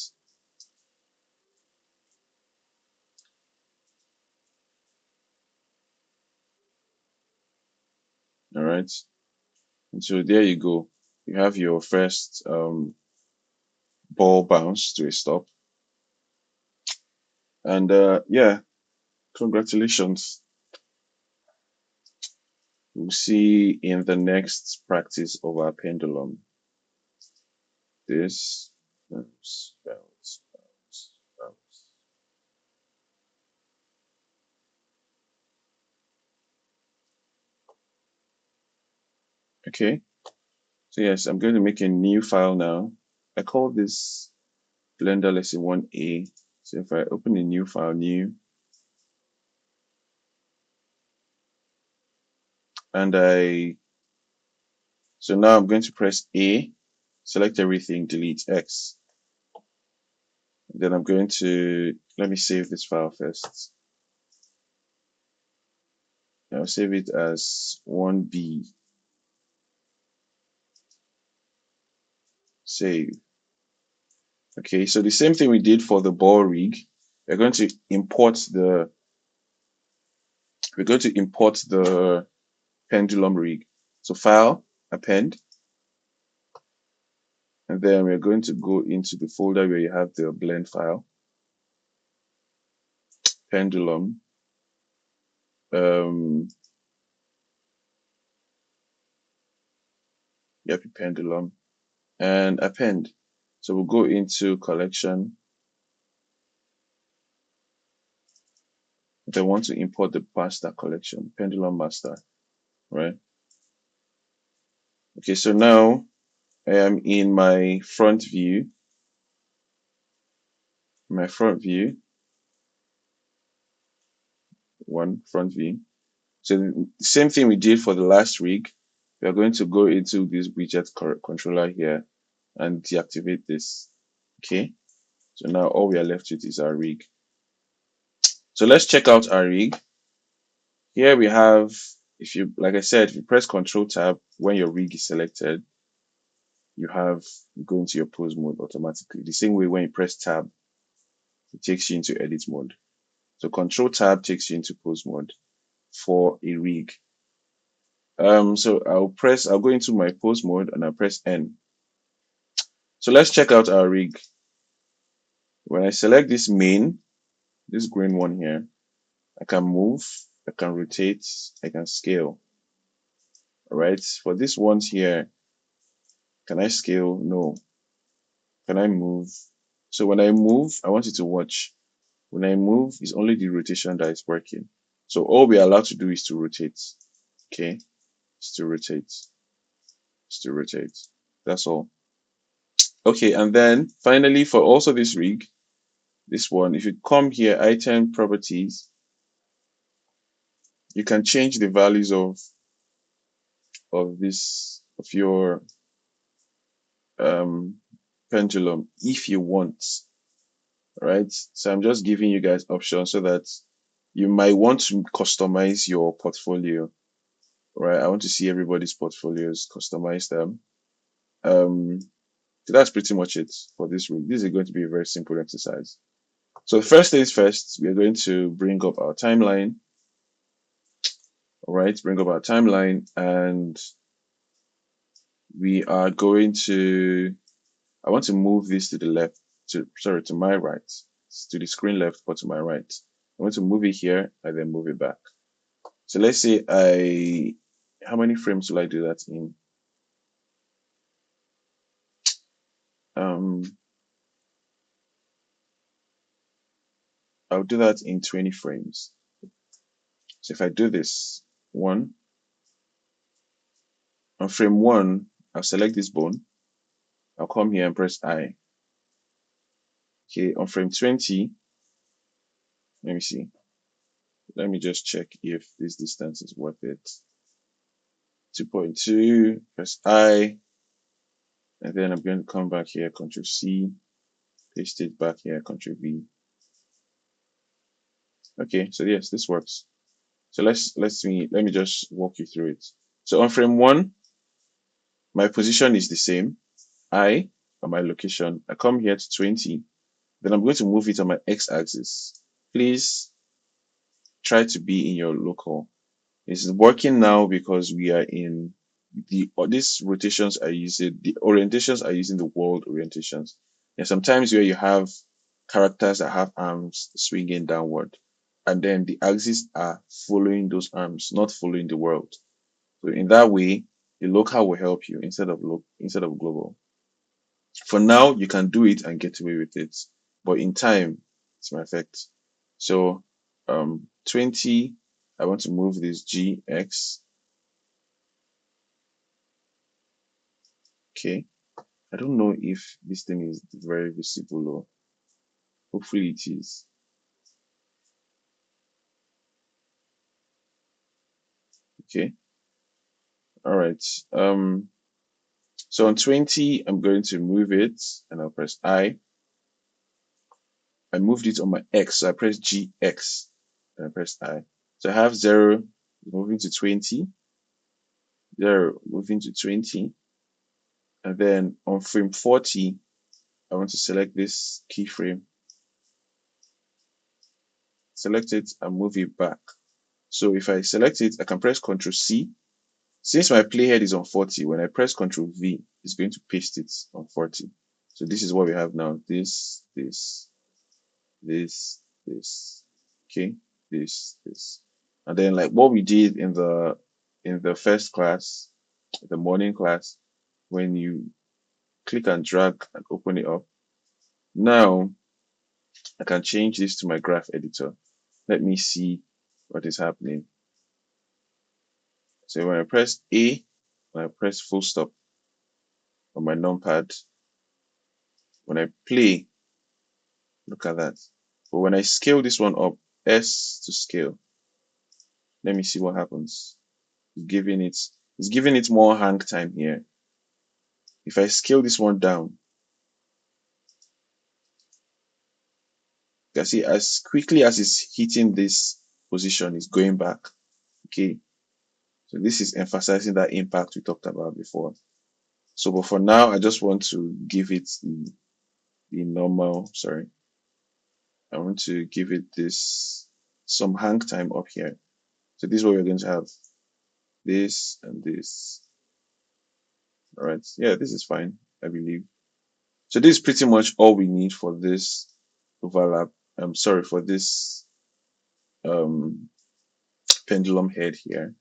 All right. And so there you go. You have your first ball bounce to a stop. And yeah, congratulations. We'll see in the next practice of our pendulum. This bounce, bounce, bounce, bounce. Okay. So yes, I'm going to make a new file now. I call this Blender lesson 1A. So if I open a new file, new, and so now I'm going to press A, select everything, delete X. Then I'm going to, let me save this file first. I'll save it as 1B. Save. Okay, so the same thing we did for the ball rig. We're going to import the pendulum rig. So file, append, and then we're going to go into the folder where you have the blend file, pendulum, pendulum, and append. So we'll go into collection. If I want to import the master collection, pendulum master, right? Okay, so now I am in my front view. Front view. So the same thing we did for the last rig. We are going to go into this widget controller here and deactivate this. Okay. So now all we are left with is our rig. So let's check out our rig. Here we have, if you, like I said, if you press Control Tab when your rig is selected, you go into your pose mode automatically. The same way when you press Tab, it takes you into edit mode. So Control Tab takes you into pose mode for a rig. So I'll go into my pose mode and I'll press N. So let's check out our rig. When I select this main, this green one here, I can move, I can rotate, I can scale. All right. For this ones here, can I scale? No. Can I move? So when I move, I want you to watch. When I move, it's only the rotation that is working. So all we are allowed to do is to rotate. Okay. Is to rotate. Is to rotate. That's all. Okay. And then finally, for also this rig, this one, if you come here, item properties, you can change the values of your pendulum if you want. Right? So I'm just giving you guys options so that you might want to customize your portfolio. Right? I want to see everybody's portfolios, customize them. So that's pretty much it for this week. This is going to be a very simple exercise. So first things first, we are going to bring up our timeline. All right, bring up our timeline, and we are going to, I want to move this to the left, to my right, to the screen left, but to my right. I want to move it here and then move it back. So let's say how many frames will I do that in? I'll do that in 20 frames. So if I do this, on frame 1, I'll select this bone. I'll come here and press I. Okay, on frame 20, let me see. Let me just check if this distance is worth it. 2.2, press I, and then I'm going to come back here, Control C, paste it back here, Control V. Okay, so yes, this works. So let me just walk you through it. So on frame 1, my position is the same. I, on my location, I come here to 20. Then I'm going to move it on my x-axis. Please try to be in your local. This is working now because we are in these rotations are using, the orientations are using the world orientations. And sometimes where you have characters that have arms swinging downward, and then the axes are following those arms, not following the world. So in that way, the local will help you instead of global. For now, you can do it and get away with it, but in time, it's my effect. So 20, I want to move this GX. Okay. I don't know if this thing is very visible or hopefully it is. Okay. All right. So on 20, I'm going to move it and I'll press I. I moved it on my X, so I press GX and I press I. So I have 0 moving to 20, 0 moving to 20. And then on frame 40, I want to select this keyframe. Select it and move it back. So if I select it, I can press Ctrl C. Since my playhead is on 40, when I press Ctrl V, it's going to paste it on 40. So this is what we have now. This, okay, this. And then like what we did in the first class, the morning class, when you click and drag and open it up. Now I can change this to my graph editor. Let me see what is happening. So when I press A, when I press full stop on my numpad, when I play, look at that. But when I scale this one up, S to scale, Let me see what happens. It's giving it more hang time here. If I scale this one down, you can see as quickly as it's hitting this position, it's going back. Okay. So this is emphasizing that impact we talked about before. So, but for now, I just want to give it the normal, sorry. I want to give it this some hang time up here. So this is what we're going to have. This and this. All right. Yeah, this is fine, I believe. So this is pretty much all we need for this overlap. I'm sorry for this um pendulum head here.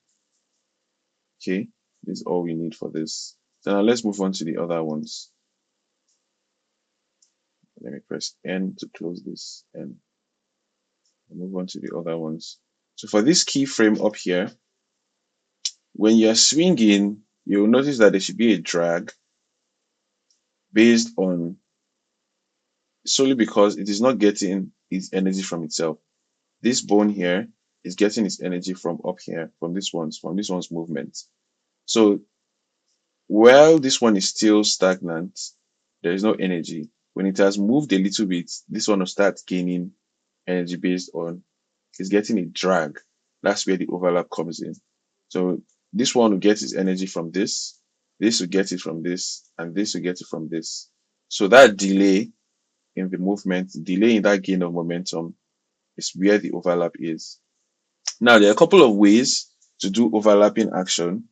Okay, this is all we need for this. So now let's move on to the other ones. Let me press N to close this and move on to the other ones. So for this keyframe up here, when you're swinging, you'll notice that there should be a drag based on solely because it is not getting its energy from itself. This bone here is getting its energy from up here, from this one's movement. So while this one is still stagnant, there is no energy. When it has moved a little bit, this one will start gaining energy based on it's getting a drag. That's where the overlap comes in. So this one will get its energy from this will get it from this, and this will get it from this. So that delay in the movement, delay in that gain of momentum is where the overlap is. Now, there are a couple of ways to do overlapping action,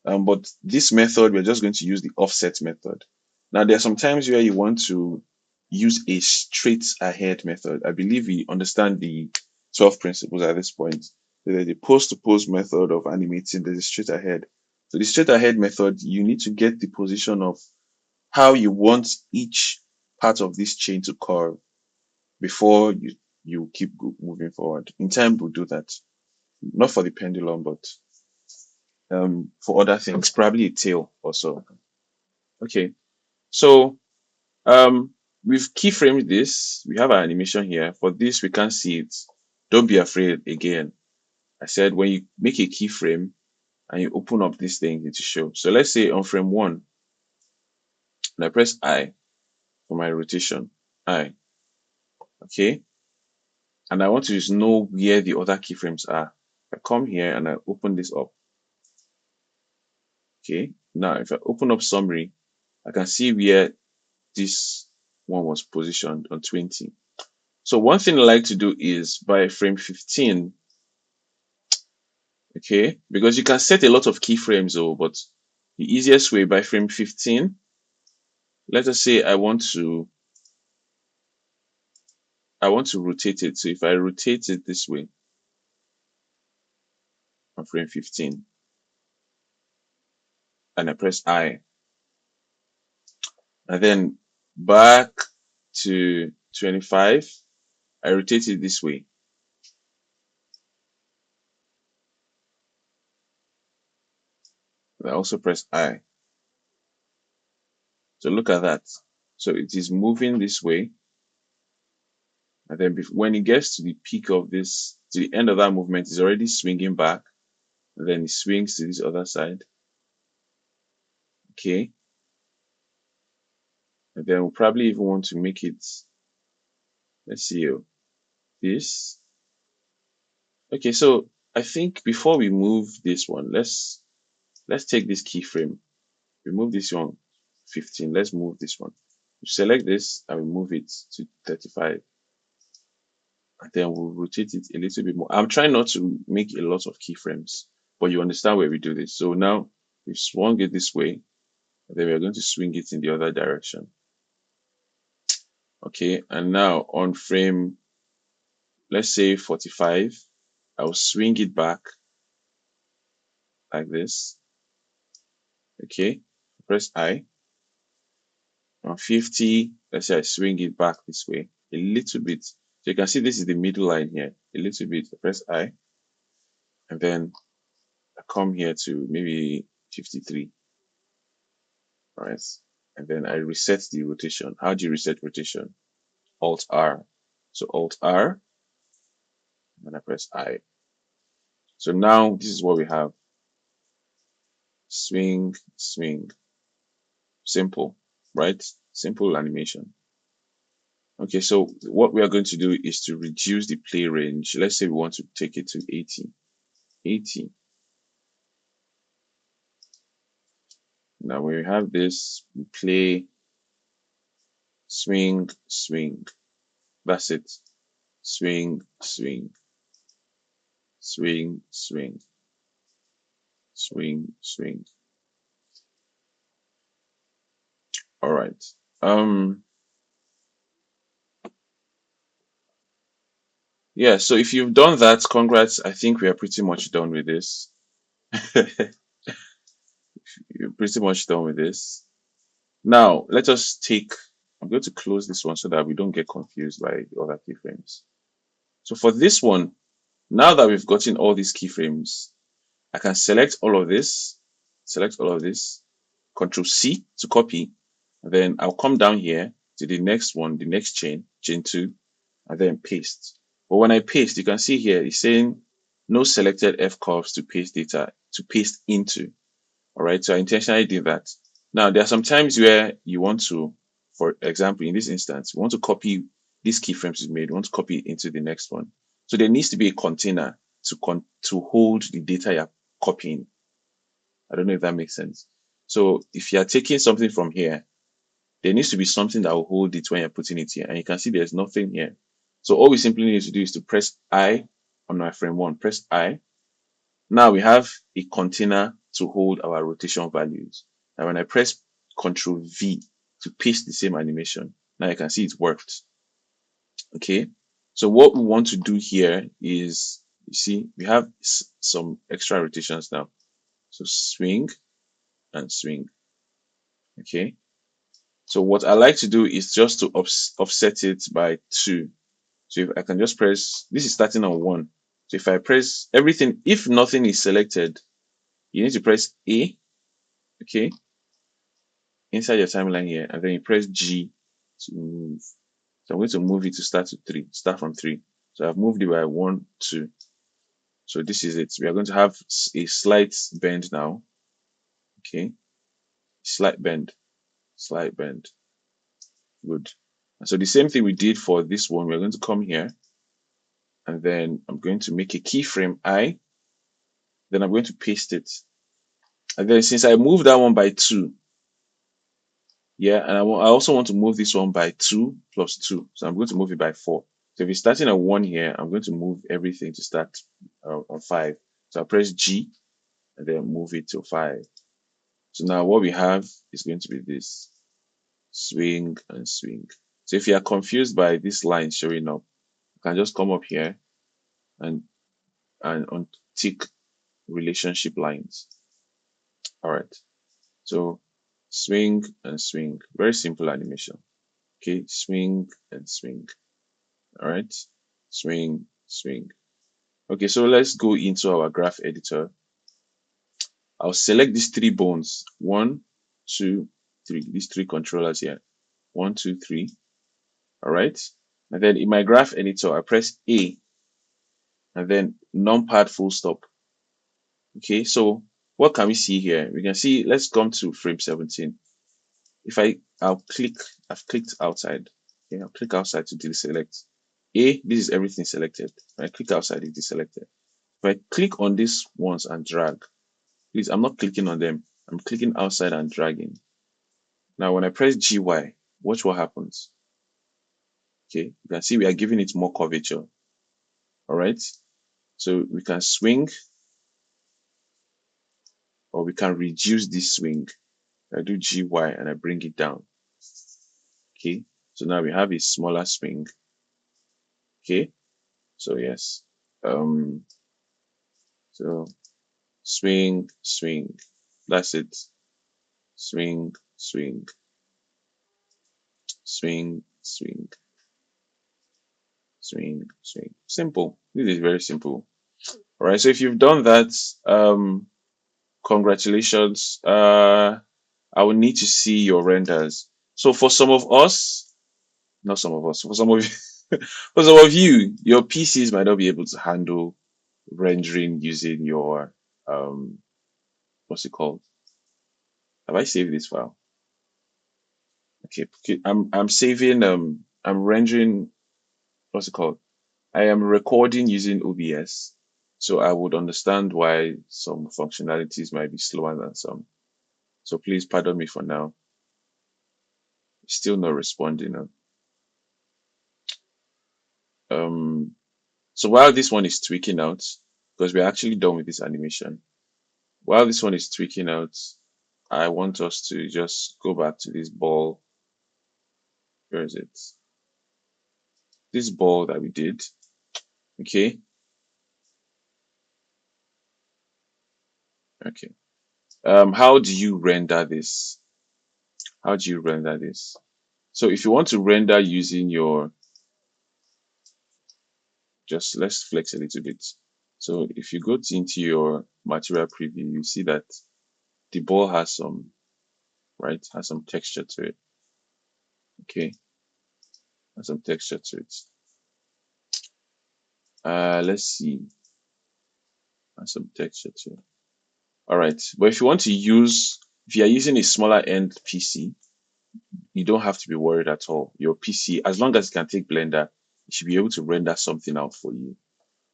but this method, we're just going to use the offset method. Now, there are some times where you want to use a straight ahead method. I believe we understand the 12 principles at this point. So there's the post to post method of animating, there's a straight ahead. So the straight ahead method, you need to get the position of how you want each part of this chain to curve before you keep moving forward. In time, we'll do that. Not for the pendulum, but for other things, probably a tail also. Okay, so we've keyframed this. We have our animation here. For this, we can't see it. Don't be afraid again. I said when you make a keyframe and you open up this thing, it will show. So let's say on frame 1, and I press I for my rotation. I. Okay. And I want to know where the other keyframes are. I come here and I open this up. Okay. Now, if I open up summary, I can see where this one was positioned on 20. So one thing I like to do is by frame 15, okay, because you can set a lot of keyframes, but the easiest way by frame 15, let us say I want to rotate it. So if I rotate it this way on frame 15 and I press I, and then back to 25, I rotate it this way. And I also press I. So look at that. So it is moving this way. And then when it gets to the peak of this, to the end of that movement, it's already swinging back. And then it swings to this other side. Okay. And then we'll probably even want to make it, let's see, this. Okay, so I think before we move this one, let's take this keyframe. Remove this one, 15. Let's move this one. Select this and we move it to 35. And then we'll rotate it a little bit more. I'm trying not to make a lot of keyframes, but you understand where we do this. So now we've swung it this way, and then we're going to swing it in the other direction. Okay, and now on frame, let's say 45, I'll swing it back like this. Okay, press I. On 50, let's say I swing it back this way a little bit. So you can see this is the middle line here, a little bit. Press I, and then I come here to maybe 53. All right, and then I reset the rotation. How do you reset rotation? Alt R. So Alt R, and I press I. So now this is what we have. Swing, swing. Simple, right? Simple animation. Okay, so what we are going to do is to reduce the play range. Let's say we want to take it to 80. 80. Now when we have this, we play, swing, swing. That's it. Swing, swing, swing, swing, swing, swing. All right. Yeah, so if you've done that, congrats. I think we are pretty much done with this. You're pretty much done with this. Now, let us take, I'm going to close this one so that we don't get confused by the other keyframes. So for this one, now that we've gotten all these keyframes, I can select all of this, Control C to copy, and then I'll come down here to the next one, the next chain, chain 2, and then paste. But when I paste, you can see here, it's saying no selected F curves to paste data, to paste into. All right, so I intentionally did that. Now, there are some times where you want to, for example, in this instance, you want to copy these keyframes you made, you want to copy it into the next one. So there needs to be a container to hold the data you're copying. I don't know if that makes sense. So if you're taking something from here, there needs to be something that will hold it when you're putting it here. And you can see there's nothing here. So all we simply need to do is to press I on my frame 1, press I. Now we have a container to hold our rotation values. Now when I press Control V to paste the same animation, now you can see it worked. Okay, so what we want to do here is, you see, we have some extra rotations now. So swing and swing. Okay, so what I like to do is just to offset it by 2. So if I can just press, this is starting on 1. So if I press everything, if nothing is selected, you need to press A, okay, inside your timeline here, and then you press G to move. So I'm going to move it to start from 3. So I've moved it by 1, 2. So this is it. We are going to have a slight bend now. Okay, slight bend. Good. And so the same thing we did for this one, we're going to come here, and then I'm going to make a keyframe I. Then I'm going to paste it. And then since I moved that one by 2, yeah, and I also want to move this one by 2 plus 2. So I'm going to move it by 4. So if it's starting at 1 here, I'm going to move everything to start on 5. So I'll press G and then move it to 5. So now what we have is going to be this. Swing and swing. So if you are confused by this line showing up, you can just come up here and untick relationship lines. All right. So swing and swing. Very simple animation. Okay, swing and swing. All right, swing, swing. Okay, so let's go into our graph editor. I'll select these 3 bones. 1, 2, 3. These 3 controllers here. 1, 2, 3. All right. And then in my graph editor, I press A and then numpad full stop. Okay, so what can we see here? We can see, let's come to frame 17. If I've clicked outside. Okay, I'll click outside to deselect. A, this is everything selected. When I click outside, it's deselected. If I click on these ones and drag, please, I'm not clicking on them. I'm clicking outside and dragging. Now, when I press GY, watch what happens. Okay, you can see we are giving it more curvature. All right, so we can swing or we can reduce this swing. I do GY and I bring it down. Okay, so now we have a smaller swing. Okay, so yes, so swing, swing, that's it. Swing, swing, swing, swing, swing, swing. Simple. This is very simple. All right, so if you've done that, congratulations. I will need to see your renders. So for some of us, for some of you, for some of you, your PCs might not be able to handle rendering using your what's it called? Have I saved this file? Okay, I'm saving I'm rendering, what's it called? I am recording using OBS, so I would understand why some functionalities might be slower than some. So please pardon me for now. Still not responding. Um, so while this one is tweaking out, because we're actually done with this animation, while this one is tweaking out, I want us to just go back to this ball. Where is it? This ball that we did. Okay. Okay. How do you render this? How do you render this? So if you want to render using your, just let's flex a little bit. So if you go into your material preview, you see that the ball has some, right, has some texture to it. Okay, has some texture to it. Let's see, has some texture to it. All right, but if you want to use, if you are using a smaller end PC, you don't have to be worried at all. Your PC, as long as it can take Blender, it should be able to render something out for you.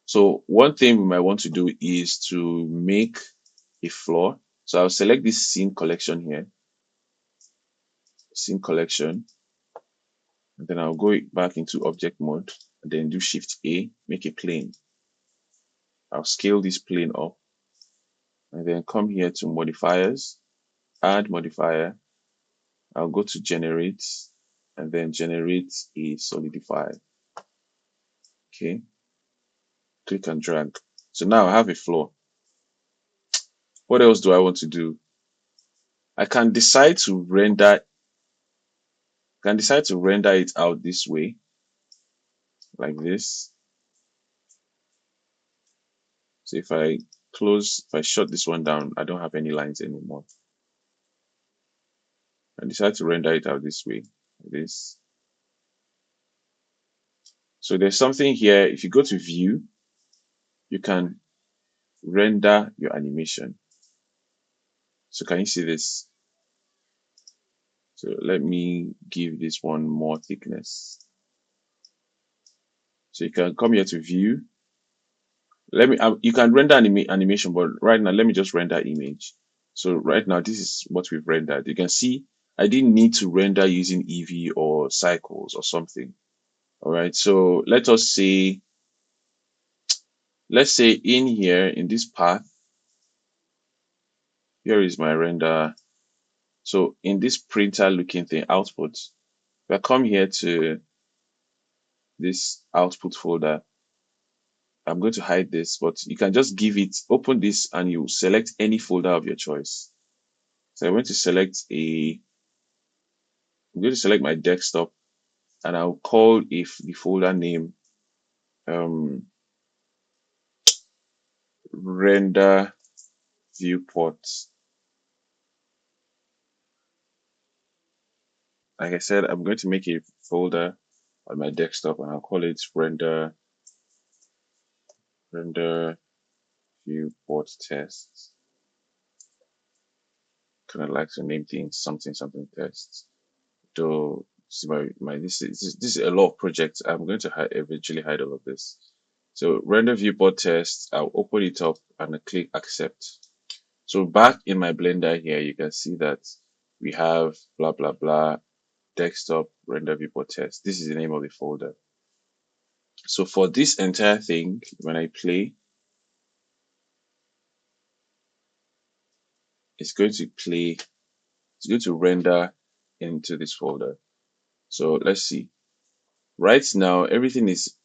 So one thing we might want to do is to make a floor. So I'll select this scene collection here, scene collection, and then I'll go back into object mode and then do Shift A, make a plane. I'll scale this plane up and then come here to modifiers, add modifier. I'll go to generate and then generate a solidifier. Okay, click and drag. So now I have a floor. What else do I want to do? I can decide to render it out this way, like this. So if I shut this one down, I don't have any lines anymore. I decide to render it out this way, like this. So there's something here. If you go to view, you can render your animation. So can you see this? So let me give this one more thickness. So you can come here to view. You can render animation, but right now, let me just render image. So right now, this is what we've rendered. You can see I didn't need to render using Eevee or cycles or something. All right. So let's say in here, in this path, here is my render. So in this printer looking thing, output, if I come here to this output folder, I'm going to hide this, but you can just open this and you select any folder of your choice. So I'm going to select my desktop and I'll call the folder name render viewport. Like I said, I'm going to make a folder on my desktop and I'll call it render viewport tests. Kind of like to name things something tests. Though this is a lot of projects. I'm going to eventually hide all of this. So render viewport test. I'll open it up and I click accept. So back in my Blender here, you can see that we have blah blah blah desktop render viewport test. This is the name of the folder. So for this entire thing, when I play, it's going to render into this folder. So let's see. Right now, everything is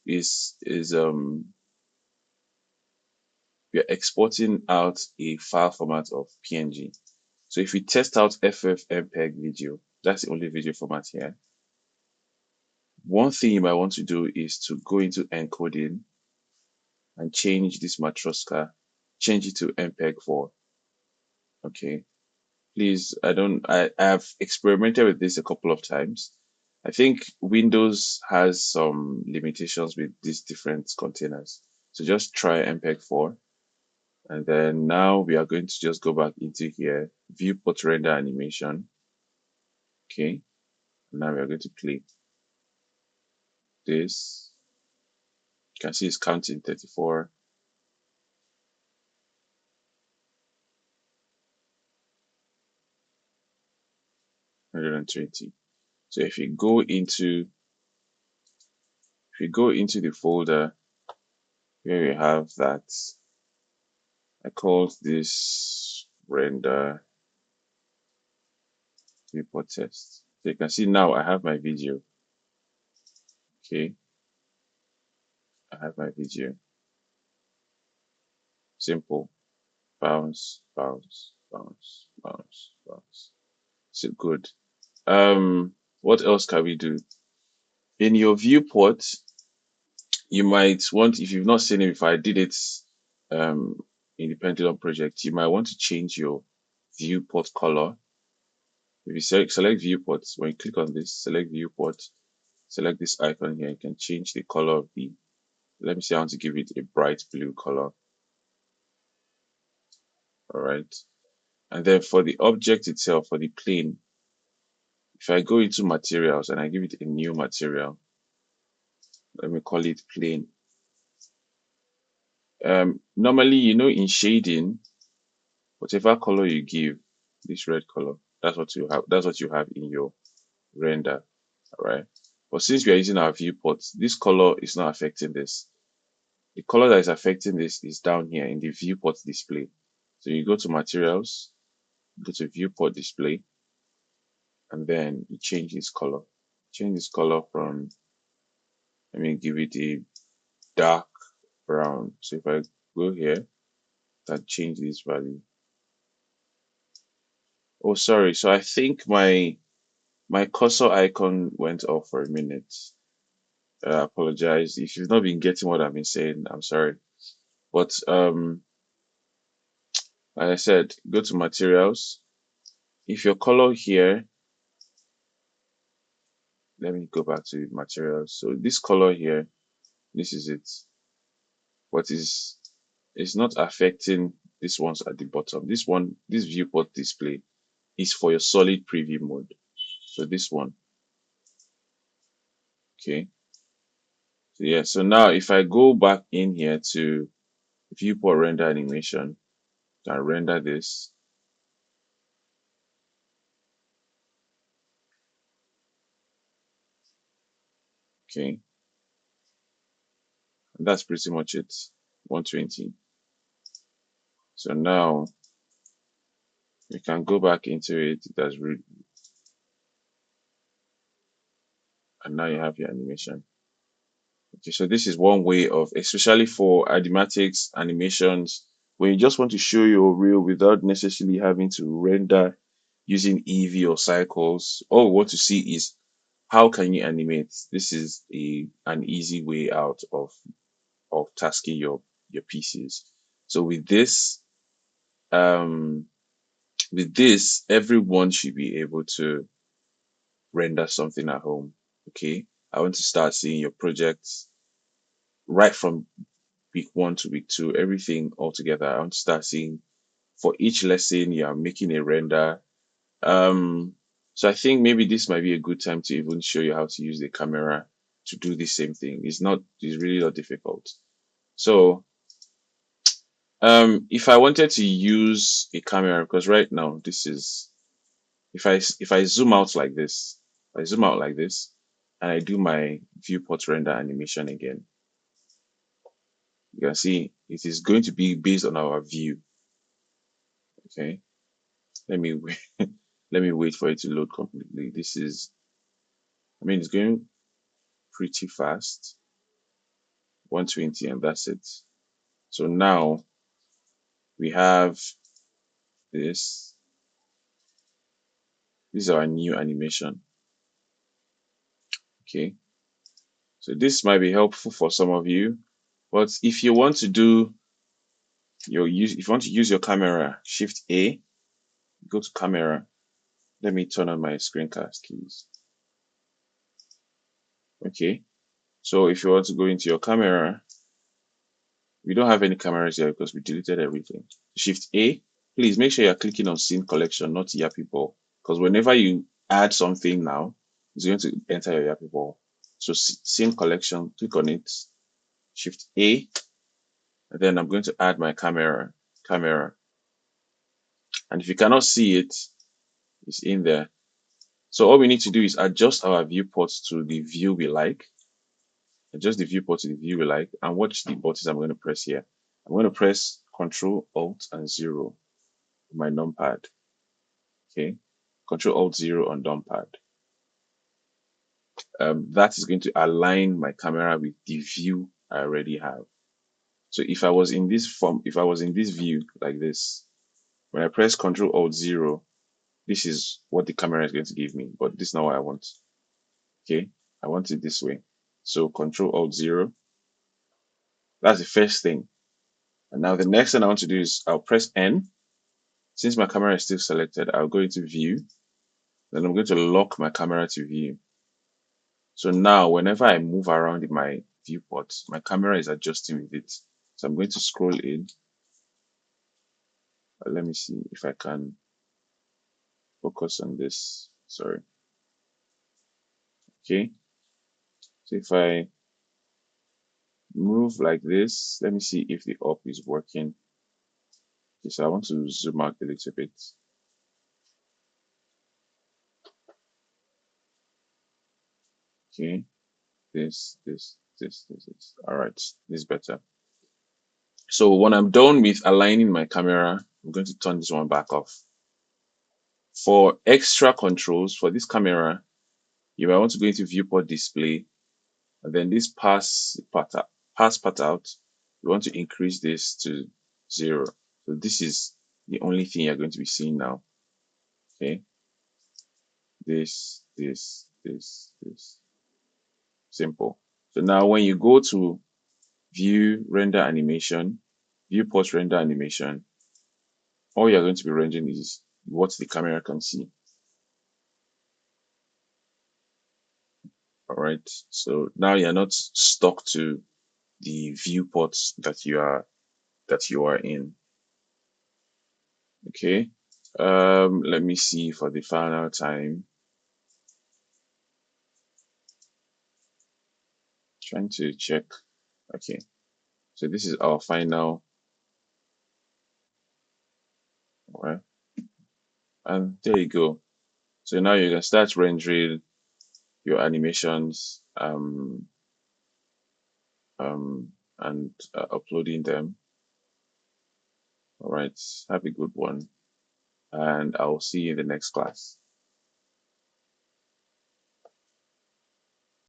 we're exporting out a file format of PNG. So if we test out FFmpeg video, that's the only video format here. One thing you might want to do is to go into encoding and change this matroska, change it to MPEG-4. Okay. Please, I have experimented with this a couple of times. I think Windows has some limitations with these different containers. So just try MPEG 4. And then now we are going to just go back into here, viewport render animation. Okay. Now we are going to play this. You can see it's counting 34. So if you go into the folder where we have that, I called this render viewport test. So you can see now I have my video. Okay, I have my video. Simple. Bounce, bounce, bounce, bounce, bounce. So good. What else can we do? In your viewport, you might want, if you've not seen it, if I did it in the Pendulum project, you might want to change your viewport color. If you select viewport, when you click on this, select viewport, select this icon here, you can change the color of the, let me see, I want to give it a bright blue color. All right. And then for the object itself, for the plane, if I go into materials and I give it a new material, let me call it plane. Normally, in shading, whatever color you give, this red color, that's what you have. That's what you have in your render. All right. But since we are using our viewport, this color is not affecting this. The color that is affecting this is down here in the viewport display. So you go to materials, go to viewport display, and then you change this color. Change this color from, let me give it a dark brown. So if I go here, and change this value. Oh, sorry. So I think my cursor icon went off for a minute. I apologize if you've not been getting what I've been saying. I'm sorry. But like I said, go to materials. If your color here, let me go back to materials. So this color here, this is it. What is not affecting this ones at the bottom. This one, this viewport display is for your solid preview mode. So this one. Okay. So yeah, so now if I go back in here to viewport render animation, I render this. Okay. And that's pretty much it. 120. So now we can go back into it. It has read, and now you have your animation. Okay, so this is one way of, especially for animatics animations, when you just want to show your reel without necessarily having to render using Eevee or cycles. All we want to see is how can you animate. This is an easy way out of tasking your pieces. So with this, everyone should be able to render something at home. Okay, I want to start seeing your projects right from week 1 to week 2, everything all together. I want to start seeing for each lesson you are making a render. So I think maybe this might be a good time to even show you how to use the camera to do the same thing. It's really not difficult. So if I wanted to use a camera, because right now this is, if I zoom out like this, and I do my viewport render animation again, you can see it is going to be based on our view. Okay, let me wait. Let me wait for it to load completely. This is, I mean, it's going pretty fast. 120, and that's it. So now we have this. This is our new animation. Okay, so this might be helpful for some of you, but if you want to do if you want to use your camera, Shift A, go to camera. Let me turn on my screencast keys. Okay, so if you want to go into your camera, We don't have any cameras here because we deleted everything. Shift A. Please make sure you're clicking on scene collection, not Yappy ball. Because whenever you add something now, it's going to enter your Yappy ball. So scene collection, click on it. Shift A. And then I'm going to add my camera. And if you cannot see it, it's in there. So all we need to do is adjust our viewport to the view we like. Adjust the viewport to the view we like, and watch the buttons I'm going to press here. I'm going to press Control, Alt, and 0 on my numpad. Okay, Control, Alt, 0 on numpad. That is going to align my camera with the view I already have. So if I was in this form, if I was in this view like this, when I press Control, Alt, 0, this is what the camera is going to give me, but this is not what I want. Okay, I want it this way. So Control, Alt, 0. That's the first thing. And now the next thing I want to do is I'll press N. Since my camera is still selected, I'll go into view. Then I'm going to lock my camera to view. So now whenever I move around in my viewport, my camera is adjusting with it. So I'm going to scroll in. Let me see if I can focus on this. Sorry. Okay. So if I move like this, let me see if the up is working. Okay, so I want to zoom out a little bit. Okay. This. All right. This is better. So when I'm done with aligning my camera, I'm going to turn this one back off. For extra controls for this camera, you might want to go into viewport display, and then this pass part out. You want to increase this to 0. So this is the only thing you're going to be seeing now. Okay. This. Simple. So now when you go to view render animation, viewport render animation, all you're going to be rendering is what the camera can see. All right. So now you're not stuck to the viewports that you are in. Okay. Let me see for the final time. Trying to check. Okay. So this is our final. All right. And there you go. So now you can start rendering your animations and uploading them. All right. Have a good one. And I'll see you in the next class.